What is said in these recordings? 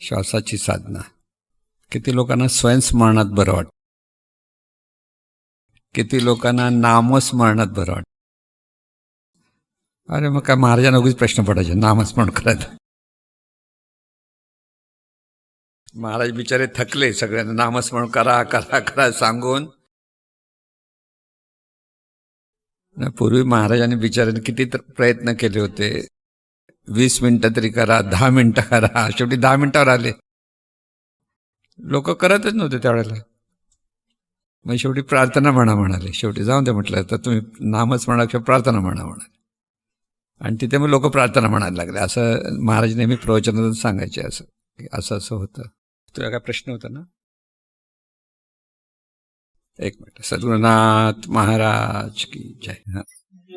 श्वासाची साधना. किती लोकांना स्वयंस्मरणात बरं वाटतं, किती लोकांना नामस्मरणात बरं वाटतं. अरे मग काय महाराजांना उगीच प्रश्न पडायचे नामस्मरण करायचं. महाराज बिचारे थकले, सगळ्यांना नामस्मरण करा करा करा सांगून. पूर्वी महाराजांनी बिचाऱ्यांनी किती प्रयत्न केले होते. 20 मिनिटं तरी करा, 10 मिनिटं करा, शेवटी 10 मिनिटावर आले. लोक करतच नव्हते त्यावेळेला. मग शेवटी प्रार्थना म्हणा म्हणाले. शेवटी जाऊन दे म्हटलं, तर तुम्ही नामस्मरणापेक्षा प्रार्थना म्हणा म्हणाले. आणि तिथे मग लोक प्रार्थना म्हणायला लागले. असं महाराज नेहमी प्रवचनातून सांगायचे. असं असं होतं. तुझा काय प्रश्न होता ना? एक मिनिट. सद्गुरुनाथ महाराज की जय.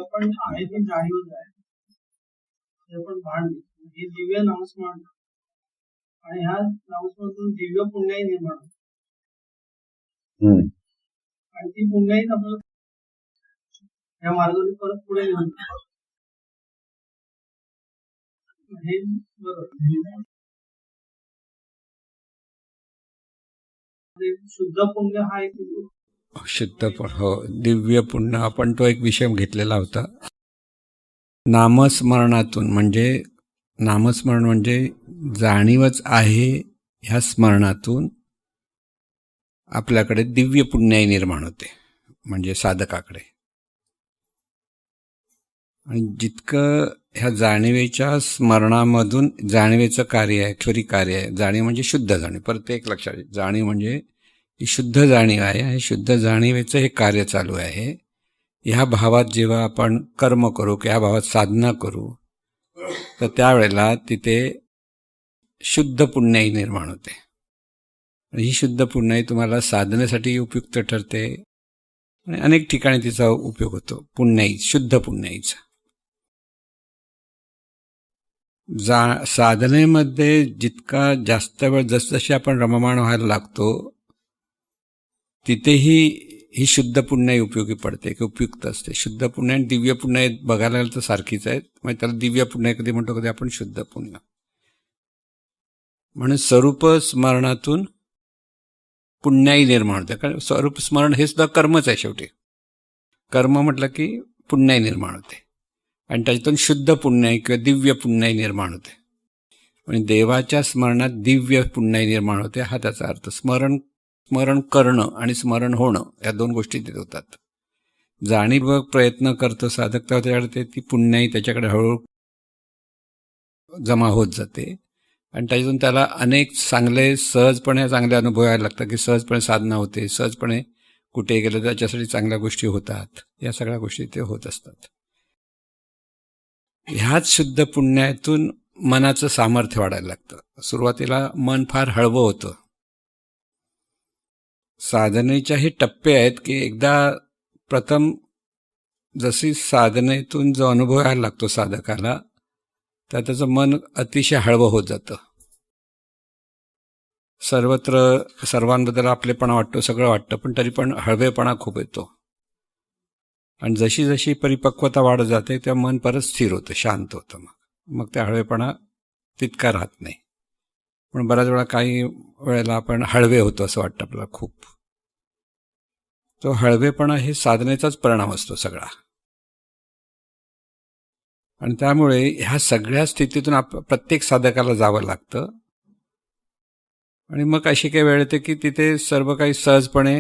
आपण आहे ते जाणीव आहे, आपण भान हे दिव्य नामस्मरण आणि ह्या नामस्मरणातून दिव्य पुण्याही निर्माण आणि ती पुण्याही आपल्याला या मार्गाने परत पुढे घेऊन हे बरोबर. शुद्ध पुण्य हा एक शुद्ध हो दिव्य पुण्य. आपण तो एक विषय घेतलेला होता. नामस्मरणातून म्हणजे नामस्मरण म्हणजे जाणीवच आहे, ह्या स्मरणातून आपल्याकडे दिव्य पुण्याई निर्माण होते, म्हणजे साधकाकडे. आणि जितकं ह्या जाणीवेच्या स्मरणामधून जाणीवेचं कार्य आहे, ॲक्च्युअली कार्य आहे. जाणीव म्हणजे शुद्ध जाणीव. परत एक लक्षात, जाणीव म्हणजे ही शुद्ध जाणीव आहे. आणि शुद्ध जाणीवेचं हे कार्य चालू आहे. ह्या भावात जेव्हा आपण कर्म करू किंवा ह्या भावात साधना करू, तर त्यावेळेला तिथे शुद्ध पुण्याई निर्माण होते. ही शुद्ध पुण्याई तुम्हाला साधनेसाठी उपयुक्त ठरते आणि अनेक ठिकाणी तिचा उपयोग होतो. पुण्याई, शुद्ध पुण्याईचा. साधनेमध्ये जितका जास्त वेळ जसजशी आपण रममाण व्हायला लागतो, तिथेही ही शुद्ध पुण्याई उपयोगी पडते की उपयुक्त असते. शुद्ध पुण्य आणि दिव्य पुण्याई बघायला गेलं तर सारखीच आहेत. म्हणजे त्याला दिव्य पुण्याई कधी म्हणतो, कधी आपण शुद्ध पुण्य. म्हणून स्वरूप स्मरणातून पुण्याई निर्माण होते. कारण स्वरूप स्मरण हे सुद्धा कर्मच आहे. शेवटी कर्म म्हटलं की पुण्याई निर्माण होते आणि त्याच्यातून शुद्ध पुण्याई किंवा दिव्य पुण्याई निर्माण होते. म्हणजे देवाच्या स्मरणात दिव्य पुण्याई निर्माण होते, हा त्याचा अर्थ. स्मरण करणं आणि स्मरण होणं या दोन गोष्टी तिथे होतात. जाणीवपूर्वक प्रयत्न करतो साधक, त्याच्याकडे ती पुण्याई त्याच्याकडे हळूहळू जमा होत जाते आणि त्याच्यातून त्याला अनेक सहजपणे चांगले अनुभव यायला लागतात. की सहजपणे साधना होते, सहजपणे कुठे गेलं तर त्याच्यासाठी चांगल्या गोष्टी होतात. या सगळ्या गोष्टी ते होत असतात. ह्याच शुद्ध पुण्यातून मनाचं सामर्थ्य वाढायला लागतं. सुरुवातीला मन फार हळवं होतं. साधनेच्या हे टप्पे आहेत की एकदा प्रथम जशी साधनेतून जो अनुभव यायला लागतो साधकाला, तर त्याचं मन अतिशय हळवं होत जातं. सर्वत्र सर्वांबद्दल आपलेपणा वाटतो, सगळं वाटतं, पण तरी पण हळवेपणा खूप येतो. आणि जशी जशी परिपक्वता वाढत जाते तेव्हा मन परत स्थिर होतं, शांत होतं. मग त्या हळवेपणा तितका राहत नाही. पण बऱ्याच वेळा काही वेळेला आपण हळवे होतो असं वाटतं आपल्याला खूप. तो हळवेपणा हे साधनेचाच परिणाम असतो सगळा. आणि त्यामुळे ह्या सगळ्या स्थितीतून प्रत्येक साधकाला जावं लागतं. आणि मग अशी काही वेळ येते की तिथे सर्व काही सहजपणे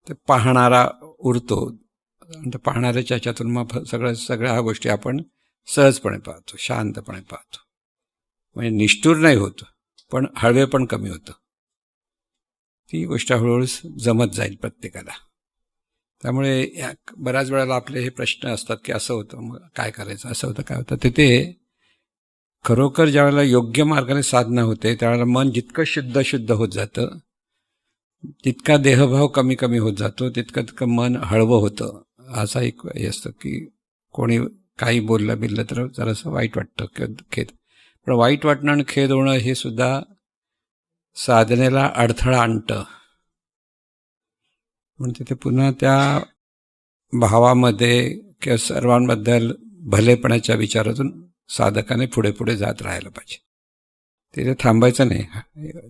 ते पाहणारा उरतो. आणि पाहणाऱ्याच्या ह्याच्यातून मग सगळ्या ह्या गोष्टी आपण सहजपणे पाहतो, शांतपणे पाहतो. म्हणजे निष्ठुर नाही होत, पण हळवे पण कमी होतं. ती गोष्ट हळूहळू जमत जाईल प्रत्येकाला. त्यामुळे बऱ्याच वेळेला आपले हे प्रश्न असतात की असं होतं, मग काय करायचं, असं होतं, काय होतं. तिथे खरोखर ज्यावेळेला योग्य मार्गाने साधना होते त्यावेळेला मन जितकं शुद्ध होत जातं, तितका देहभाव कमी कमी होत जातो, तितकं मन हळवं होतं. असा एक हे असतं की कोणी काही बिललं तर जरासं वाईट वाटतं किंवा खेद. पण वाईट वाटणं आणि खेद होणं हे सुद्धा साधनेला अडथळा आणतं. म्हणून तिथे पुन्हा त्या भावामध्ये किंवा सर्वांबद्दल भलेपणाच्या विचारातून साधकाने पुढे पुढे जात राहायला पाहिजे. तिथे थांबायचं नाही.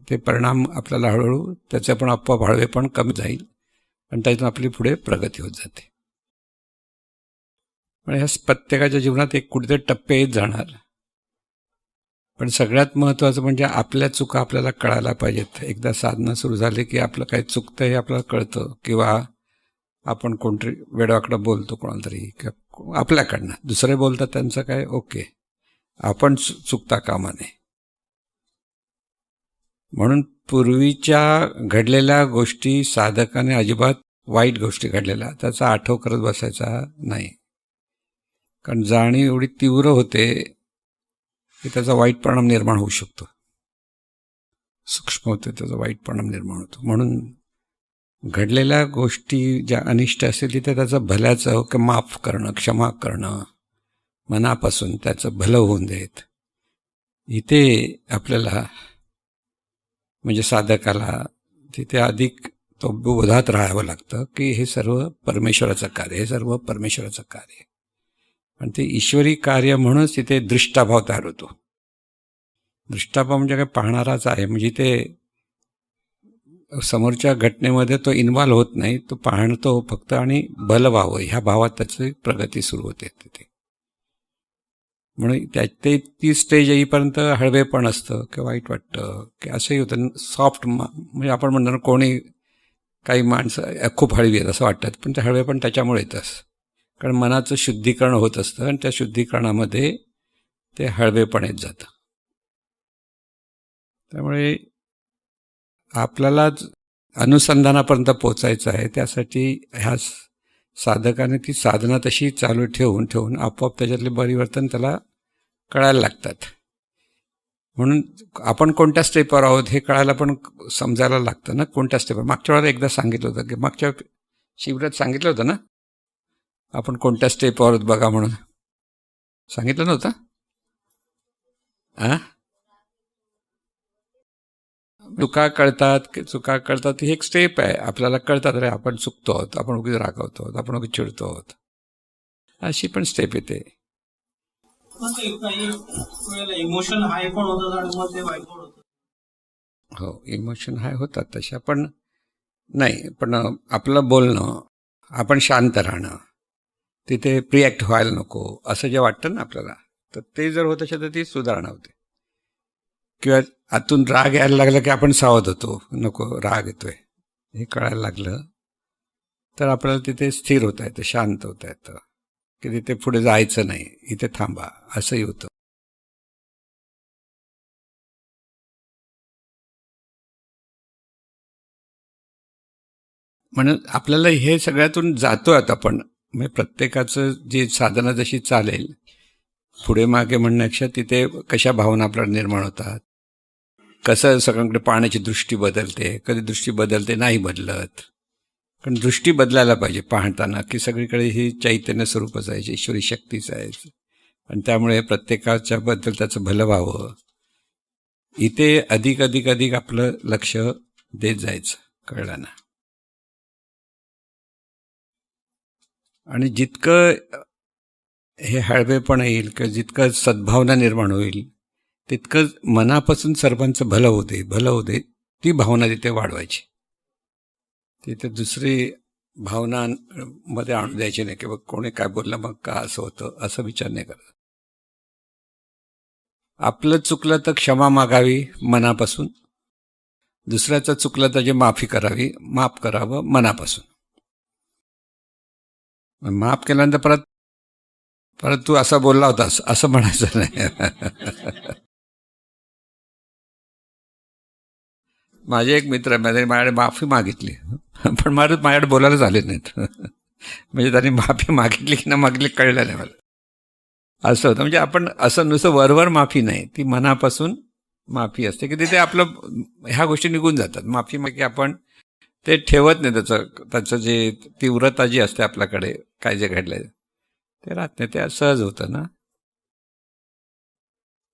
ते परिणाम आपल्याला हळूहळू त्याचे पण आपोआप हळवे पण कमी जाईल आणि त्यातून आपली पुढे प्रगती होत जाते. पण ह्या प्रत्येकाच्या जीवनात एक कुठेतरी टप्पे येत जाणार. पण सगळ्यात महत्त्वाचं म्हणजे आपल्या चुका आपल्याला कळायला पाहिजेत. एकदा साधना सुरू झाली की आपलं काय चुकतं हे आपल्याला कळतं. किंवा आपण कोणतरी वेडावाकडं बोलतो कोणाला तरी किंवा आपल्याकडनं दुसरे बोलतात त्यांचं काय ओके, आपण चुकता कामा नये. म्हणून पूर्वीच्या घडलेल्या गोष्टी साधकाने अजिबात वाईट गोष्टी घडलेल्या त्याचा आठव करत बसायचा नाही. कारण जाणीव एवढी तीव्र होते की त्याचा वाईट परिणाम निर्माण होऊ शकतो. सूक्ष्म होते, त्याचा वाईट परिणाम निर्माण होतो. म्हणून घडलेल्या गोष्टी ज्या अनिष्ट असतील तिथे त्याचं भल्याचं की माफ करणं, क्षमा करणं, मनापासून त्याचं भलं होऊन देत. इथे आपल्याला म्हणजे साधकाला तिथे अधिक तो बोधात राहावं लागतं की हे सर्व परमेश्वराचं कार्य, हे सर्व परमेश्वराचं कार्य. आणि ते ईश्वरी कार्य म्हणूनच तिथे दृष्टाभाव तयार होतो. दृष्टाभाव म्हणजे काय, पाहणाराच आहे. म्हणजे ते समोरच्या घटनेमध्ये तो इन्व्हॉल्व होत नाही, तो पाहतो फक्त आणि भलं व्हावं ह्या भावात त्याची प्रगती सुरू होते तिथे. म्हणून ते ती स्टेज येईपर्यंत हळवे पण असतं की वाईट वाटतं की असंही होतं. सॉफ्ट म्हणजे आपण म्हणतो कोणी काही माणसं खूप हळवी आहेत असं वाटतात, पण ते हळवे पण त्याच्यामुळे येतच. कारण मनाचं शुद्धीकरण होत असतं आणि त्या शुद्धीकरणामध्ये ते हळवेपण येत जातं. त्यामुळे आपल्याला अनुसंधानापर्यंत पोचायचं आहे. त्यासाठी ह्या साधकाने ती साधना तशी चालू ठेवून ठेवून आपोआप त्याच्यातले परिवर्तन त्याला कळायला लागतात. म्हणून आपण कोणत्या स्टेपवर आहोत हे कळायला पण समजायला लागतं ना, कोणत्या स्टेपवर. मागच्या वेळेला एकदा सांगितलं होतं की मागच्या शिबिरात सांगितलं होतं ना आपण कोणत्या स्टेपवर आहोत बघा म्हणून, सांगितलं नव्हतं? चुका कळतात ही एक स्टेप आहे. आपल्याला कळतात रे आपण चुकतो आहोत, आपण उगीच रागवतो आहोत, आपण उगीच चिडतो आहोत, अशी पण स्टेप येते. इमोशन हाय पण होतात आणि मग ते वाईट पण होतं. हो, इमोशन हाय होतात तशा, पण नाही. पण आपलं बोलणं, आपण शांत राहणं, तिथे प्रिॲक्ट व्हायला नको असं जे वाटतं ना आपल्याला, तर ते जर होत असेल तर ती सुधारणा होते. किंवा आतून राग यायला लागला की आपण सावध होतो, नको राग येतोय हे कळायला लागलं तर आपल्याला तिथे स्थिर होता येतं, शांत होता येतं की तिथे पुढे जायचं नाही, इथे थांबा, असंही होतं. म्हणून आपल्याला हे सगळ्यातून जातो आता आपण. म्हणजे प्रत्येकाचं जी साधना जशी चालेल पुढे मागे म्हणण्यापेक्षा तिथे कशा भावना आपल्याला निर्माण होतात, कसं सगळ्यांकडे पाहण्याची दृष्टी बदलते, कधी दृष्टी बदलते नाही बदलत. कारण दृष्टी बदलायला पाहिजे पाहताना की सगळीकडे ही चैतन्य स्वरूपच आहे, ईश्वरी शक्तीच आहे आणि त्यामुळे प्रत्येकाच्या बद्दल त्याचं भलं व्हावं. इथे अधिक अधिक अधिक आपलं लक्ष देत जायचं, कळलं ना. आणि जितकं हे हळवेपण येईल किंवा जितकं सद्भावना निर्माण होईल तितकं मनापासून सर्वांचं भलं होते ती भावना तिथे वाढवायची. तिथे दुसरी भावना मध्ये आणून द्यायची नाही की बघ कोणी काय बोललं मग का असं होतं, असं विचार नाही करत. आपलं चुकलं तर क्षमा मागावी मनापासून, दुसऱ्याचं चुकलं तर जे माफी करावी, माफ करावं मनापासून. माफ केल्यानंतर परत तू असा बोलला होतास असं म्हणायचं नाही. माझे एक मित्र माझ्याकडे माफी मागितली पण माझ्याकडे बोलायला झाले नाहीत. म्हणजे त्यांनी माफी मागितली की ना मागितली कळलं नाही मला, असं होतं. म्हणजे आपण असं नुसतं वरवर माफी नाही, ती मनापासून माफी असते की तिथे आपलं ह्या गोष्टी निघून जातात. माफी मागे आपण ते ठेवत नाही, त्याचं जे तीव्रता जी असते आपल्याकडे काय जे घडलंय ते राहत नाही, ते सहज होतं ना.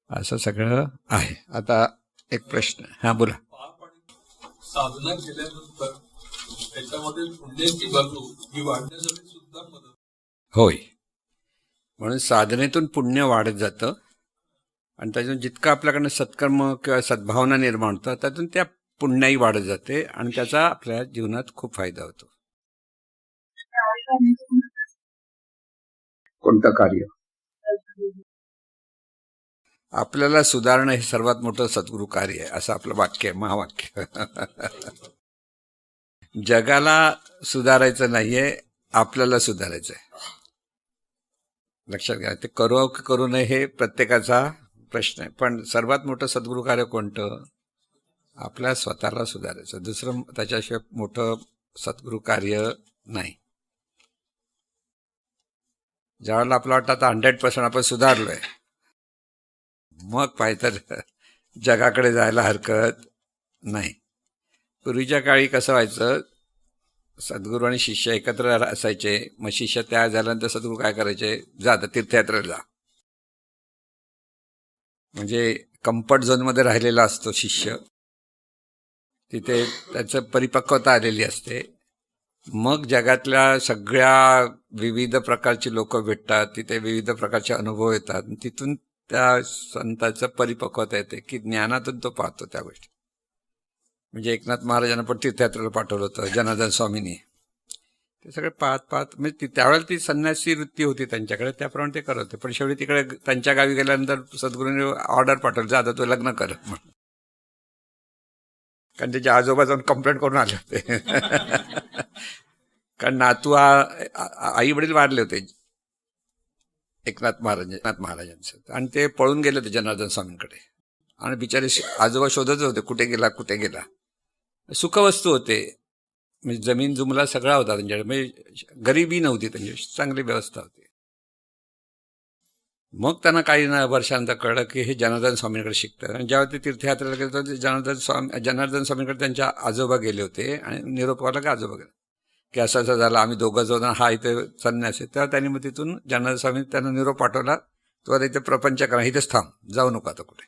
असं सगळं आहे. आता एक प्रश्न, हा बोला. साधना केल्यानंतर त्याच्यामध्ये पुण्याची बाजू ही वाढण्यासाठी सुद्धा मदत होय. म्हणून साधनेतून पुण्य वाढत जातं आणि त्यातून जितकं आपल्याकडनं सत्कर्म किंवा सद्भावना निर्माण होतात त्यातून त्या पुण्याही वाढत जाते आणि त्याचा आपल्या जीवनात खूप फायदा होतो. कोणतं कार्य? आपल्याला सुधारणं हे सर्वात मोठं सद्गुरु कार्य आहे, असं आपलं वाक्य आहे, महावाक्य. जगाला सुधारायचं नाहीये, आपल्याला सुधारायचं आहे. लक्षात घ्या. ते करू की करू नये हे प्रत्येकाचा प्रश्न आहे, पण सर्वात मोठं सद्गुरु कार्य कोणतं? आपल्या स्वतःला सुधारायचं. दुसरं त्याच्याशिवाय मोठं सद्गुरु कार्य नाही. ज्यावेळेला आपलं वाटतं आता 100% आपण सुधारलोय, मग पाहिजे तर जगाकडे जायला हरकत नाही. पूर्वीच्या काळी कसं व्हायचं, सद्गुरू आणि शिष्य एकत्र असायचे. मग शिष्य तयार झाल्यानंतर सद्गुरू काय करायचे, जा आता तीर्थयात्रेला जा. म्हणजे कम्फर्ट झोनमध्ये राहिलेला असतो शिष्य, तिथे त्याचं परिपक्वता आलेली असते. मग जगातल्या सगळ्या विविध प्रकारची लोक भेटतात, तिथे विविध प्रकारचे अनुभव येतात. तिथून त्या संताचं परिपक्वता येते की ज्ञानातून तो पाहतो त्या गोष्टी. म्हणजे एकनाथ महाराजांना पण तीर्थयात्रेला पाठवलं होतं, जनार्दन स्वामींनी. ते सगळे पाहत म्हणजे त्यावेळेला ती संन्यासी वृत्ती होती त्यांच्याकडे, त्याप्रमाणे ते करत होते. पण शेवटी तिकडे त्यांच्या गावी गेल्यानंतर सद्गुरूंनी ऑर्डर पाठवली, जा आता तू लग्न कर म्हणून. कारण त्याच्या आजोबा जाऊन कंप्लेंट करून आले होते. कारण नातू आई वडील वारले होते एकनाथ महाराजांचं, आणि ते पळून गेले होते जनार्दन स्वामींकडे. आणि बिचारे आजोबा शोधत होते, कुठे गेला. सुखवस्तू होते, म्हणजे जमीन जुमला सगळा होता त्यांच्याकडे, म्हणजे गरिबी नव्हती, त्यांची चांगली व्यवस्था होती. मग त्यांना काही वर्षानंतर कळलं की हे जनार्दन स्वामींकडे शिकतात. आणि ज्यावेळी ते तीर्थयात्रेला गेले तर जनार्दन स्वामींकडे त्यांच्या आजोबा गेले होते आणि निरोप आला की आजोबा गेले की असं असं झालं, आम्ही दोघं जाऊन हा इथे संन्यास आहे. तेव्हा त्यांनी मग तिथून जनार्दन स्वामी त्यांना निरोप पाठवला, तो आता इथे प्रपंच करा, इथेच थांब, जाऊ नको आता कुठे.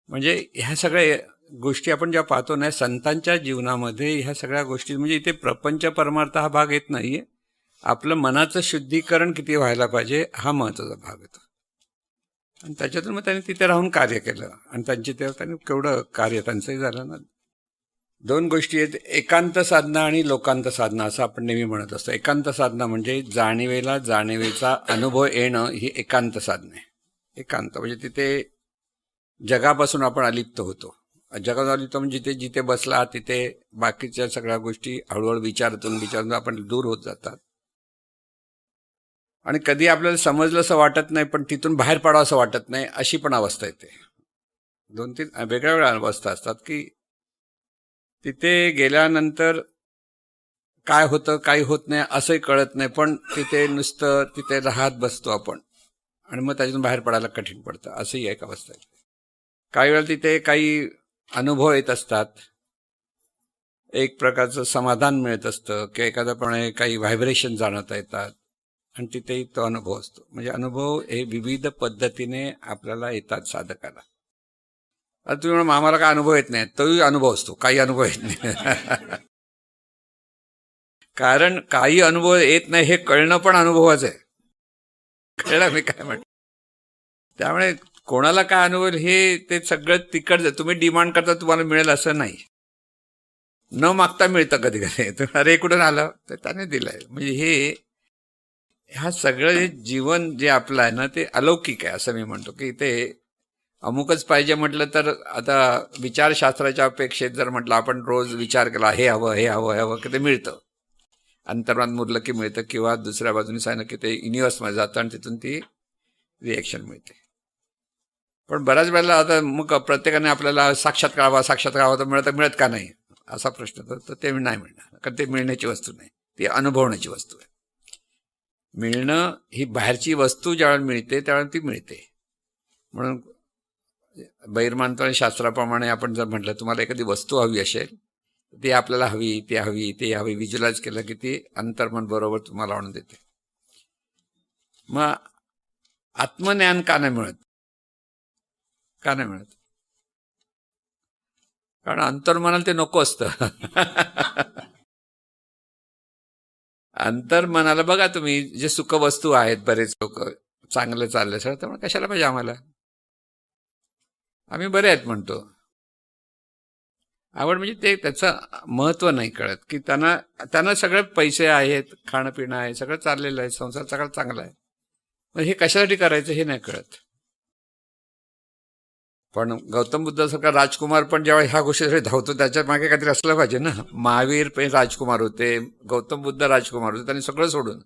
म्हणजे ह्या सगळ्या गोष्टी आपण जेव्हा पाहतो ना संतांच्या जीवनामध्ये, ह्या सगळ्या गोष्टी, म्हणजे इथे प्रपंच परमार्थ हा भाग येत नाहीये, आपलं मनाचं शुद्धीकरण किती व्हायला पाहिजे हा महत्वाचा भाग येतो. आणि त्याच्यातून मग त्यांनी तिथे राहून कार्य केलं आणि त्यांनी केवढं कार्य त्यांचंही झालं ना. 2 गोष्टी आहेत, एकांत साधना आणि लोकांत साधना, असं आपण नेहमी म्हणत असतो. एकांत साधना म्हणजे जाणीवेचा अनुभव येणं, ही एकांत साधना आहे. एकांत म्हणजे तिथे जगापासून आपण अलिप्त होतो. जगात अलिप्त म्हणजे जिथे बसला तिथे बाकीच्या सगळ्या गोष्टी हळूहळू विचारातून आपण दूर होत जातात. आणि कधी आपल्याला समजलं असं वाटत नाही, पण तिथून बाहेर पडावं असं वाटत नाही, अशी पण अवस्था येते. 2-3 वेगळ्या अवस्था असतात की तिथे गेल्यानंतर काय होतं काही होत नाही असंही कळत नाही, पण तिथे राहत बसतो आपण आणि मग त्याच्यातून बाहेर पडायला कठीण पडतं, असंही एक अवस्था आहे. काही वेळा तिथे काही अनुभव येत असतात, एक प्रकारचं समाधान मिळत असतं किंवा एखाद्याप्रमाणे काही व्हायब्रेशन जाणवता येतात आणि तिथेही तो अनुभव असतो. म्हणजे अनुभव हे विविध पद्धतीने आपल्याला येतात साधकाला. आता तुम्ही म्हणा आम्हाला काय अनुभव येत नाही, तोही अनुभव असतो, काही अनुभव येत नाही. कारण काही अनुभव येत नाही हे कळणं पण अनुभवाचं आहे. कळलं मी काय म्हणतो? त्यामुळे कोणाला काय अनुभव हे ते सगळं तिकडचं, तुम्ही डिमांड करता तुम्हाला मिळेल असं नाही, न मागता मिळतं कधी कधी. अरे कुठून आलं तर त्याने दिलंय. म्हणजे ह्या सगळं जीवन जे आपलं आहे ना ते अलौकिक आहे असं मी म्हणतो. की ते अमुकच पाहिजे म्हटलं तर, आता विचारशास्त्राच्या अपेक्षेत जर म्हटलं आपण रोज विचार केला हे हवं की ते मिळतं, अंतर्मनात मुरलं की मिळतं, किंवा दुसऱ्या बाजूने सांगितलं की ते युनिव्हर्समध्ये जातं आणि तिथून ती रिएक्शन मिळते. पण बऱ्याच वेळेला आता मग प्रत्येकाने आपल्याला साक्षात्कार हवा तर मिळत का नाही असा प्रश्न, तर ते नाही मिळणार, कारण ते मिळण्याची वस्तू नाही, ती अनुभवण्याची वस्तू आहे. मिळणं ही बाहेरची वस्तू ज्यावेळेला मिळते त्यावेळेला ती मिळते. म्हणून बहिर्मांतरण शास्त्राप्रमाणे आपण जर म्हटलं तुम्हाला एखादी वस्तू हवी असेल, ती आपल्याला ती हवी व्हिज्युअलाइज केलं की ती अंतर्मन बरोबर तुम्हाला आणून देते. मग आत्मज्ञान का नाही मिळत? कारण अंतर्मनाला ते नको असतं. अंतर्मनाला बघा तुम्ही, जे सुख वस्तू आहेत, बरेच लोक चांगलं चाललंय सर, त्यामुळे कशाला पाहिजे आम्हाला? आम्ही बरे आहेत म्हणतो. आवड म्हणजे ते त्याचं महत्व नाही कळत, की त्यांना सगळे पैसे आहेत, खाणं पिणं आहे, सगळं चाललेलं आहे, संसार सगळं चांगला आहे, मग हे कशासाठी करायचं हे नाही कळत. पण गौतम बुद्धासारखा राजकुमार पण जेव्हा ह्या गोष्टीसाठी धावतो त्याच्या मागे काहीतरी असलं पाहिजे ना. महावीर पण राजकुमार होते, गौतम बुद्ध राजकुमार होते, त्यांनी सगळं सोडून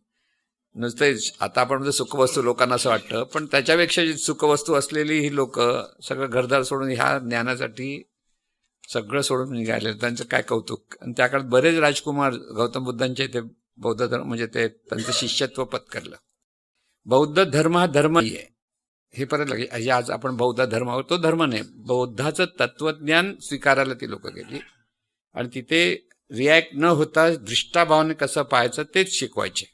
नुसते, आता आपण म्हणजे सुखवस्तू लोकांना असं वाटतं, पण त्याच्यापेक्षा जी सुखवस्तू असलेली ही लोक सगळं घरदार सोडून ह्या ज्ञानासाठी सगळं सोडून निघाले. त्यांचं काय कौतुक. आणि त्या काळात बरेच राजकुमार गौतम बुद्धांचे ते बौद्ध धर्म म्हणजे ते त्यांचं शिष्यत्व पत्करलं. बौद्ध धर्म हा धर्म आहे हे परत लगे. आज आपण बौद्ध धर्मावर, तो धर्म नाही, बौद्धाचं तत्वज्ञान स्वीकारायला ती लोक गेली आणि तिथे रिॲक्ट न होता दृष्टाभावाने कसं पाहायचं तेच शिकवायचे.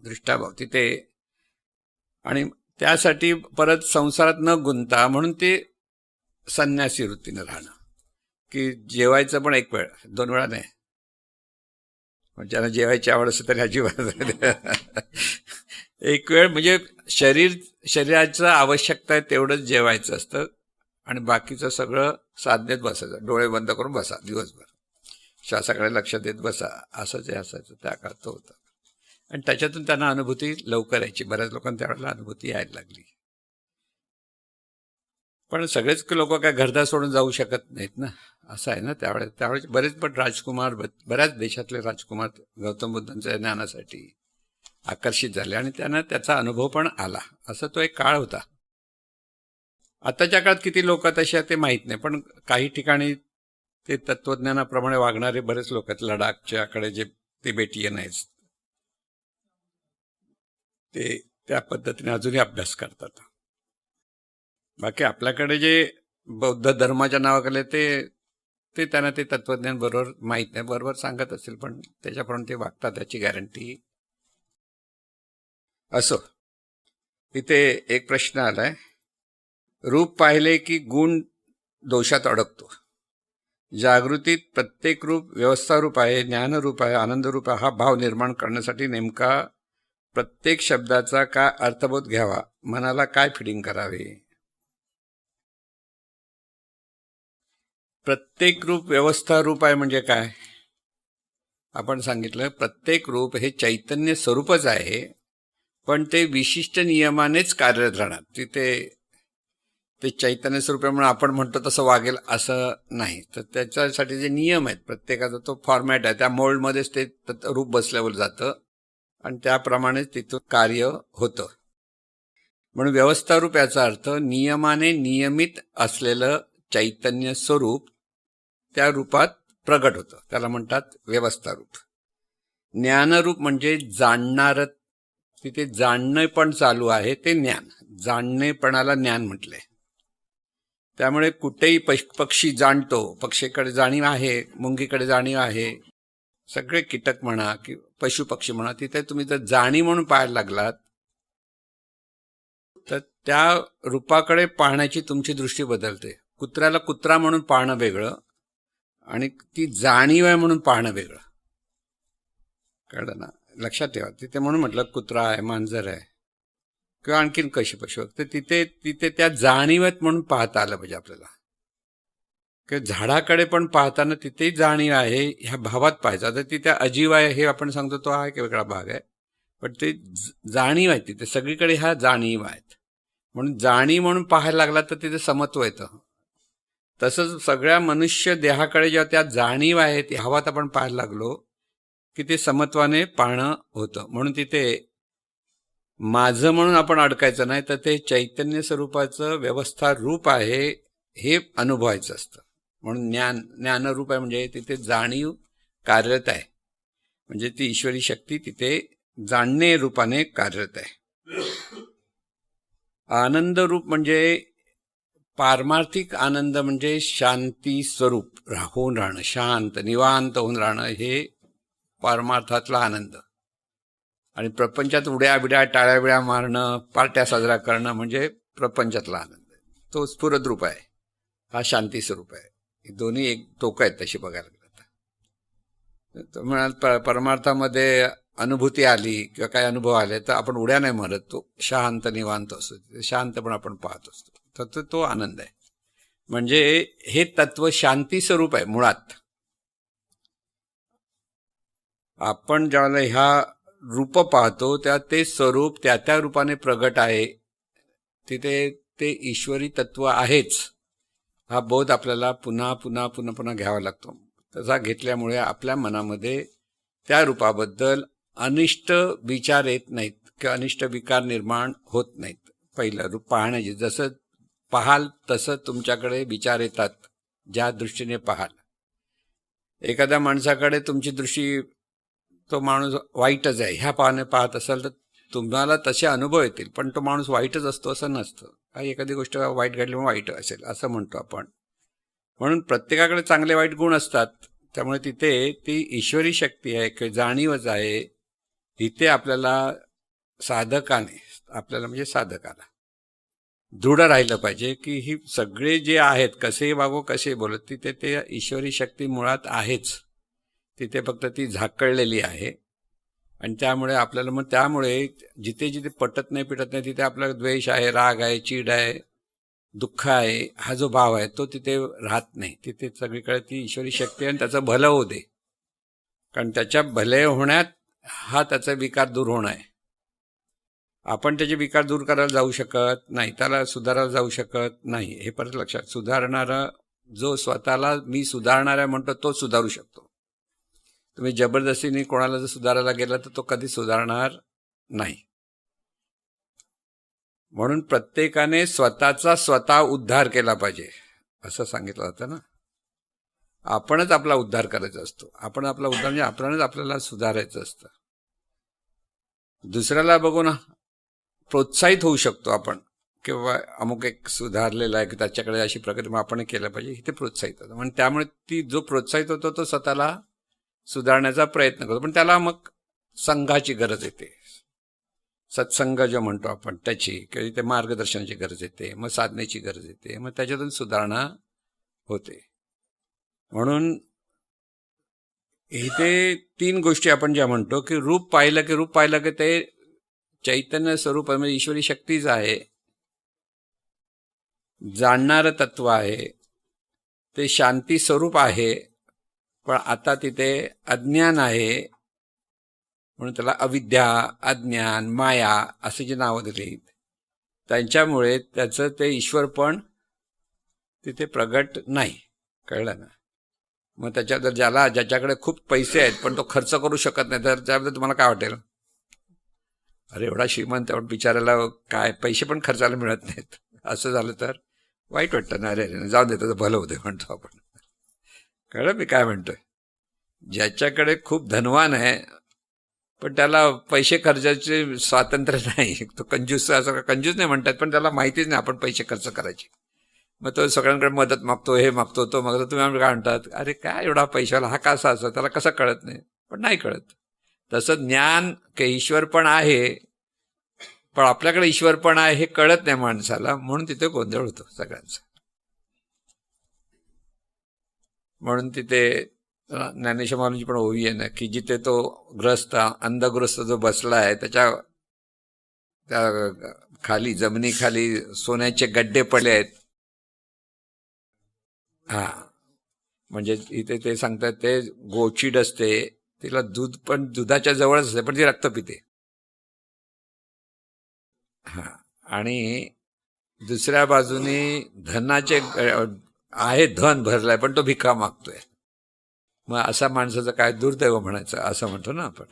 दृष्टाभाव तिथे. आणि त्यासाठी परत संसारात न गुंता म्हणून ते संन्यासी वृत्तीनं राहणं, की जेवायचं पण एक वेळ, 2 वेळा नाही. ज्यांना जेवायची आवड असेल तरी अजिबात एक वेळ, म्हणजे शरीराचं आवश्यकता आहे तेवढंच जेवायचं असतं आणि बाकीचं सगळं साधनेत बसायचं, डोळे बंद करून बसा दिवसभर, श्वासाकडे लक्ष देत बसा, असंच हे असायचं त्या काळात होतं. आणि त्याच्यातून त्यांना अनुभूती लवकर यायची. बऱ्याच लोकांना त्यावेळेला अनुभूती यायला लागली. पण सगळेच लोक काय घरदार सोडून जाऊ शकत नाहीत ना, असं आहे ना. त्यावेळेस बरेच पण राजकुमार, बऱ्याच देशातले राजकुमार गौतम बुद्धांच्या ज्ञानासाठी आकर्षित झाले आणि त्यांना त्याचा अनुभव पण आला. असा तो एक काळ होता. आताच्या काळात किती लोक तसे ते माहीत नाही, पण काही ठिकाणी ते तत्वज्ञानाप्रमाणे वागणारे बरेच लोक आहेत. लडाखच्याकडे जे तिबेटियन आहेत ते त्या पद्धतीने अजूनही अभ्यास करतात. बाकी आपल्याकडे जे बौद्ध धर्माच्या नावाखाली ते त्यांना ते तत्वज्ञान बरोबर माहीत नाही, बरोबर सांगत असतील पण त्याच्याप्रमाणे ते वागतात त्याची गॅरंटी. असो, तिथे एक प्रश्न आलाय. रूप पाहिले की गुण दोषात अडकतो. जागृतीत प्रत्येक रूप व्यवस्थारूप आहे, ज्ञानरूप आहे, आनंदरूप आहे. हा भाव निर्माण करण्यासाठी नेमका प्रत्येक शब्दाचा काय अर्थबोध घ्यावा, मनाला काय फिडिंग करावे. प्रत्येक रूप व्यवस्था रूप आहे म्हणजे काय आपण सांगितलं. प्रत्येक रूप हे चैतन्य स्वरूपच आहे, पण ते विशिष्ट नियमानेच कार्यरत राहणार. तिथे ते चैतन्य स्वरूप म्हणून आपण म्हणतो तसं वागेल असं नाही. तर त्याच्यासाठी जे नियम आहेत प्रत्येकाचा तो फॉर्मॅट आहे, त्या मोल्डमध्येच ते रूप बसल्यावर जातं आणि त्याप्रमाणेच तिथं कार्य होतं. म्हणून व्यवस्थारूप याचा अर्थ नियमाने नियमित असलेलं चैतन्य स्वरूप त्या रूपात प्रगट होतं, त्याला म्हणतात व्यवस्थारूप. ज्ञानरूप म्हणजे जाणणारं, तिथे जाणणे पण चालू आहे, ते ज्ञान. जाणणेपणाला ज्ञान म्हटलंय. त्यामुळे कुठेही पक्षी जाणतो, पक्षीकडे जाणीव आहे, मुंगीकडे जाणीव आहे, सगळे कीटक म्हणा की पशु पक्षी म्हणा, तिथे तुम्ही जर जाणीव म्हणून पाहायला लागलात तर त्या रूपाकडे पाहण्याची तुमची दृष्टी बदलते. कुत्र्याला कुत्रा म्हणून पाहणं वेगळं आणि ती जाणीव आहे म्हणून पाहणं वेगळं. कळलं ना, लक्षात ठेवा. तिथे म्हणून म्हटलं कुत्रा आहे, मांजर आहे किंवा आणखीन कशी पशु, तर तिथे त्या जाणीवेत म्हणून पाहता आलं पाहिजे आपल्याला. किंवा झाडाकडे पण पाहताना तिथेही जाणीव आहे ह्या भावात पाहायचं. आता तिथे अजीव आहे हे आपण सांगतो तो हा एक वेगळा भाग आहे, पण ते जाणीव आहे तिथे, सगळीकडे ह्या जाणीव आहेत. म्हणून जाणीव म्हणून पाहायला लागला तर तिथे समत्व येतं. तसंच सगळ्या मनुष्य देहाकडे जेव्हा त्या जाणीव आहे ती हवात आपण पाहायला लागलो की ते समत्वाने पाहणं होतं. म्हणून तिथे माझं म्हणून आपण अडकायचं नाही, तर ते चैतन्य स्वरूपाचं व्यवस्था रूप आहे हे अनुभवायचं असतं. म्हणून ज्ञानरूप आहे म्हणजे तिथे जाणीव कार्यरत आहे, म्हणजे ती ईश्वरी शक्ती तिथे जाणणे रूपाने कार्यरत आहे. आनंद रूप म्हणजे पारमार्थिक आनंद म्हणजे शांती स्वरूप होऊन राहणं, शांत निवांत होऊन राहणं, हे पारमार्थातला आनंद. आणि प्रपंचात उड्या बिड्या टाळ्या बिड्या मारणं, पार्ट्या साजरा करणं म्हणजे प्रपंचातला आनंद, तो स्फुरद रूप आहे, हा शांती स्वरूप आहे. हे दोन्ही एक टोकं आहेत तशी बघायला गेलं तर. म्हणाल परमार्थामध्ये अनुभूती आली किंवा काही अनुभव आले तर आपण उड्या नाही मारत, तो शांत निवांत असतो, शांत पण आपण पाहत असतो. तर तो आनंद आहे. म्हणजे हे तत्व शांती स्वरूप आहे मुळात. आपण ज्यावेळेला ह्या रूप पाहतो त्या ते स्वरूप त्या रूपाने प्रगट आहे, तिथे ते ईश्वरी तत्व आहेच, हा बोध आपल्याला पुन्हा पुन्हा पुन्हा पुन्हा घ्यावा लागतो. तसा घेतल्यामुळे आपल्या मनामध्ये त्या रूपाबद्दल अनिष्ट विचार येत नाहीत किंवा अनिष्ट विकार निर्माण होत नाहीत. पहिलं रूप पाहण्याची, जसं पाहाल तसं तुमच्याकडे विचार येतात, ज्या दृष्टीने पाहाल. एखाद्या माणसाकडे तुमची दृष्टी, तो माणूस वाईटच आहे ह्या पाहत असाल तर तुम्हाला तसे अनुभव येतील, पण तो माणूस वाईटच असतो असं नसतं. काही एखादी गोष्ट वाईट घडल्यामुळे वाईट असेल असं म्हणतो आपण. म्हणून प्रत्येकाकडे चांगले वाईट गुण असतात. त्यामुळे तिथे ती ईश्वरी शक्ती आहे किंवा जाणीवच आहे. तिथे आपल्याला म्हणजे साधकाला दृढ राहिलं पाहिजे की ही सगळे जे आहेत, कसे वागो कसे बोलत, तिथे ते ईश्वरी शक्ती मुळात आहेच. तिथे फक्त ती झाकळलेली आहे. आणि त्यामुळे आपल्याला मग त्यामुळे जिथे जिथे पटत नाही पिटत नाही तिथे आपला द्वेष आहे, राग आहे, चीड आहे, दुःख आहे, हा जो भाव आहे तो तिथे राहत नाही. तिथे सगळीकडे ती ईश्वरी शक्ती आहे आणि त्याचं भलं होऊ दे. कारण त्याच्या भले होण्यात हा त्याचा विकार दूर होणं आहे. आपण त्याचे विकार दूर करायला जाऊ शकत नाही, त्याला सुधारायला जाऊ शकत नाही. हे परत लक्षात. सुधारणारा जो स्वतःला मी सुधारणार आहे म्हणतो तो सुधारू शकतो. तुम्ही जबरदस्तीने कोणाला जर सुधारायला गेला तर तो कधी सुधारणार नाही. म्हणून प्रत्येकाने स्वतःचा स्वतः उद्धार केला पाहिजे असं सांगितलं जातं ना. आपणच आपला उद्धार करायचा असतो. आपण आपला उद्धार म्हणजे आपणच आपल्याला सुधारायचं असतं. दुसऱ्याला बघून प्रोत्साहित होऊ शकतो आपण, किंवा अमुक एक सुधारलेला आहे की त्याच्याकडे अशी प्रगती मग आपण केलं पाहिजे, इथे प्रोत्साहित होतं. म्हणजे त्यामुळे ती जो प्रोत्साहित होतो तो स्वतःला सुधारण्याचा प्रयत्न करतो. पण त्याला मग संघाची गरज येते, सत्संग जो म्हणतो आपण त्याची, किंवा ते मार्गदर्शनाची गरज येते, मग साधनेची गरज येते, मग त्याच्यातून सुधारणा होते. म्हणून इथे 3 गोष्टी आपण ज्या म्हणतो की रूप पाहिलं की ते चैतन्य स्वरूप आहे, म्हणजे ईश्वरी शक्तीच आहे, जाणणारं तत्व आहे, ते शांती स्वरूप आहे. पण आता तिथे अज्ञान आहे म्हणून त्याला अविद्या, अज्ञान, माया असे जे नावं दिली, त्यांच्यामुळे त्याचं ते ईश्वर पण तिथे प्रगट नाही. कळलं ना. मग त्याच्याबद्दल ज्याच्याकडे खूप पैसे आहेत पण तो खर्च करू शकत नाही, तर त्याबद्दल तुम्हाला काय वाटेल? अरे एवढा श्रीमंत पण बिचारायला काय पैसे पण खर्चायला मिळत नाहीत, असं झालं तर वाईट वाटतं ना. अरे जाऊ दे, त्याचं भलं होते म्हणतो आपण. कळलं मी काय म्हणतोय? ज्याच्याकडे खूप धनवान आहे पण त्याला पैसे खर्चाचे स्वातंत्र्य नाही, तो कंजूस, असं कंजूस नाही म्हणतात, पण त्याला माहितीच नाही आपण पैसे खर्च करायचे, मग तो सगळ्यांकडे मदत मागतो, हे मागतो, तो मागतो. तुम्ही काय म्हणतात, अरे काय एवढा पैशाला, हा कसा असं, त्याला कसं कळत नाही? पण नाही कळत. तसं ज्ञान की ईश्वर पण आहे, पण आपल्याकडे ईश्वर पण आहे हे कळत नाही माणसाला, म्हणून तिथे गोंधळ होतो सगळ्यांचा. म्हणून तिथे ज्ञानेश्वर महाराजांची पण ओवी आहे ना की जिथे तो अंधग्रस्त जो बसला आहे त्या खाली, जमिनीखाली सोन्याचे गड्डे पडले आहेत. हा, म्हणजे इथे ते सांगतात ते गोचीड असते, तिला दूध पण दुधाच्या जवळच असते, पण ती रक्त पिते. हा, आणि दुसऱ्या बाजूने धनाचे आहे, धन भरलाय पण तो भिका मागतोय. मग असा माणसाचं काय दुर्दैव म्हणायचं असं म्हणतो ना आपण.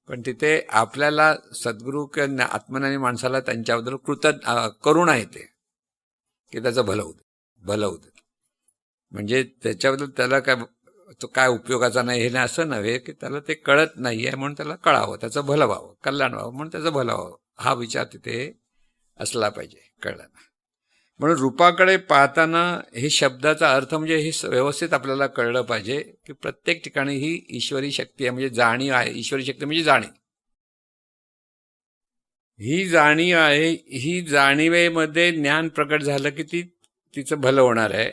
पण तिथे आपल्याला सद्गुरू किंवा आत्मज्ञानी माणसाला त्यांच्याबद्दल करुणा येते की त्याचं भलं होऊ दे. म्हणजे त्याच्याबद्दल त्याला तो काय उपयोगाचा नाही हे नाही असं नव्हे, की त्याला ते कळत नाहीये म्हणून त्याला कळावं, त्याचं भलं व्हावं, कल्याण व्हावं म्हणून त्याचं भलं व्हावं, हा विचार तिथे असला पाहिजे. कळलं ना. म्हणून रूपाकडे पाहताना हे शब्दाचा अर्थ म्हणजे हे व्यवस्थित आपल्याला कळलं पाहिजे की प्रत्येक ठिकाणी ही ईश्वरी शक्ती आहे, म्हणजे जाणीव आहे. ईश्वरी शक्ती म्हणजे जाणीव. ही जाणीव आहे, ही जाणीवेमध्ये ज्ञान प्रकट झालं की तिचं भलं होणार आहे.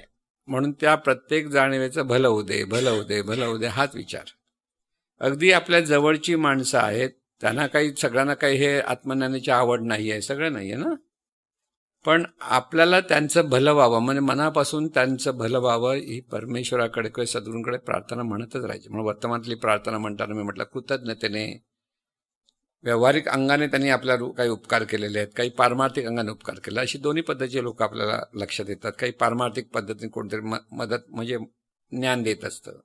म्हणून त्या प्रत्येक जाणीवेचं भलं होऊ दे, भलं होऊ दे, भलं होऊ दे, हाच विचार. अगदी आपल्या जवळची माणसं आहेत, त्यांना काही, सगळ्यांना काही हे आत्मज्ञानाची आवड नाही आहे, सगळं नाही आहे ना. पण आपल्याला त्यांचं भलं व्हावं, म्हणजे मनापासून त्यांचं भलं व्हावं ही परमेश्वराकडे किंवा सद्गुरूंकडे प्रार्थना म्हणतच राहायची. म्हणून वर्तमानातली प्रार्थना म्हणताना मी म्हटलं, कृतज्ञतेने व्यावहारिक अंगाने त्यांनी आपल्याला काही उपकार केलेले आहेत, काही पारमार्थिक अंगाने उपकार केले. अशी दोन्ही पद्धतीचे लोक आपल्याला लक्षात येतात. काही पारमार्थिक पद्धतीने कोणतरी मदत म्हणजे ज्ञान देत असतं,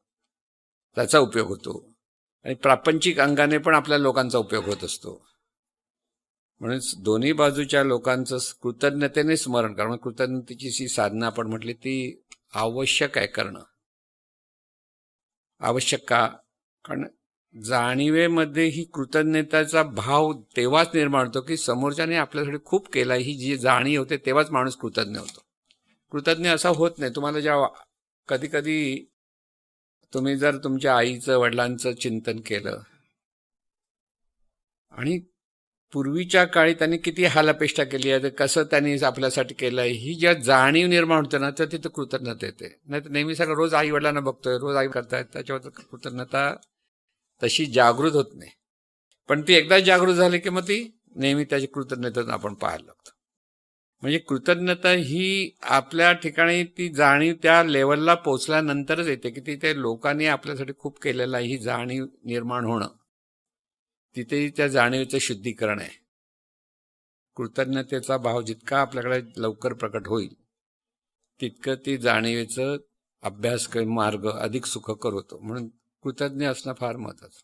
त्याचा उपयोग होतो, आणि प्रापंचिक अंगाने पण आपल्या लोकांचा उपयोग होत असतो. म्हणून दोन्ही बाजूच्या लोकांचं कृतज्ञतेने स्मरण करणं, कृतज्ञतेची जी साधना आपण म्हटली ती आवश्यक आहे करणं. आवश्यक का? कारण जाणीवेमध्ये ही कृतज्ञतेचा भाव तेव्हाच निर्माण होतो की समोरच्याने आपल्यासाठी खूप केला, ही जी जाणीव होते तेव्हाच माणूस कृतज्ञ होतो. कृतज्ञ असा होत नाही. तुम्हाला जेव्हा कधी कधी तुम्ही जर तुमच्या आईचं वडिलांचं चिंतन केलं आणि पूर्वीच्या काळी त्यांनी किती हालापेष्टा केली आहे, कसं त्यांनी आपल्यासाठी केलं आहे, ही ज्या जाणीव निर्माण होते ना, तर तिथं कृतज्ञता येते. नाही तर नेहमी सगळं रोज आई वडिलांना बघतोय, रोज आई करतायत, त्याच्यावर कृतज्ञता तशी जागृत होत नाही. पण ती एकदा जागृत झाली की मग ती नेहमी त्याची कृतज्ञता आपण पाहायला लागतो. म्हणजे कृतज्ञता ही आपल्या ठिकाणी ती जाणीव त्या लेवलला पोचल्यानंतरच येते की तिथे लोकांनी आपल्यासाठी खूप केलेलं आहे, ही जाणीव निर्माण होणं, तिथेही त्या जाणीवेचं शुद्धीकरण आहे. कृतज्ञतेचा भाव जितका आपल्याकडे लवकर प्रकट होईल तितकं ती जाणीवेचं अभ्यास मार्ग अधिक सुखकर होतो. म्हणून कृतज्ञ असणं फार महत्वाचं.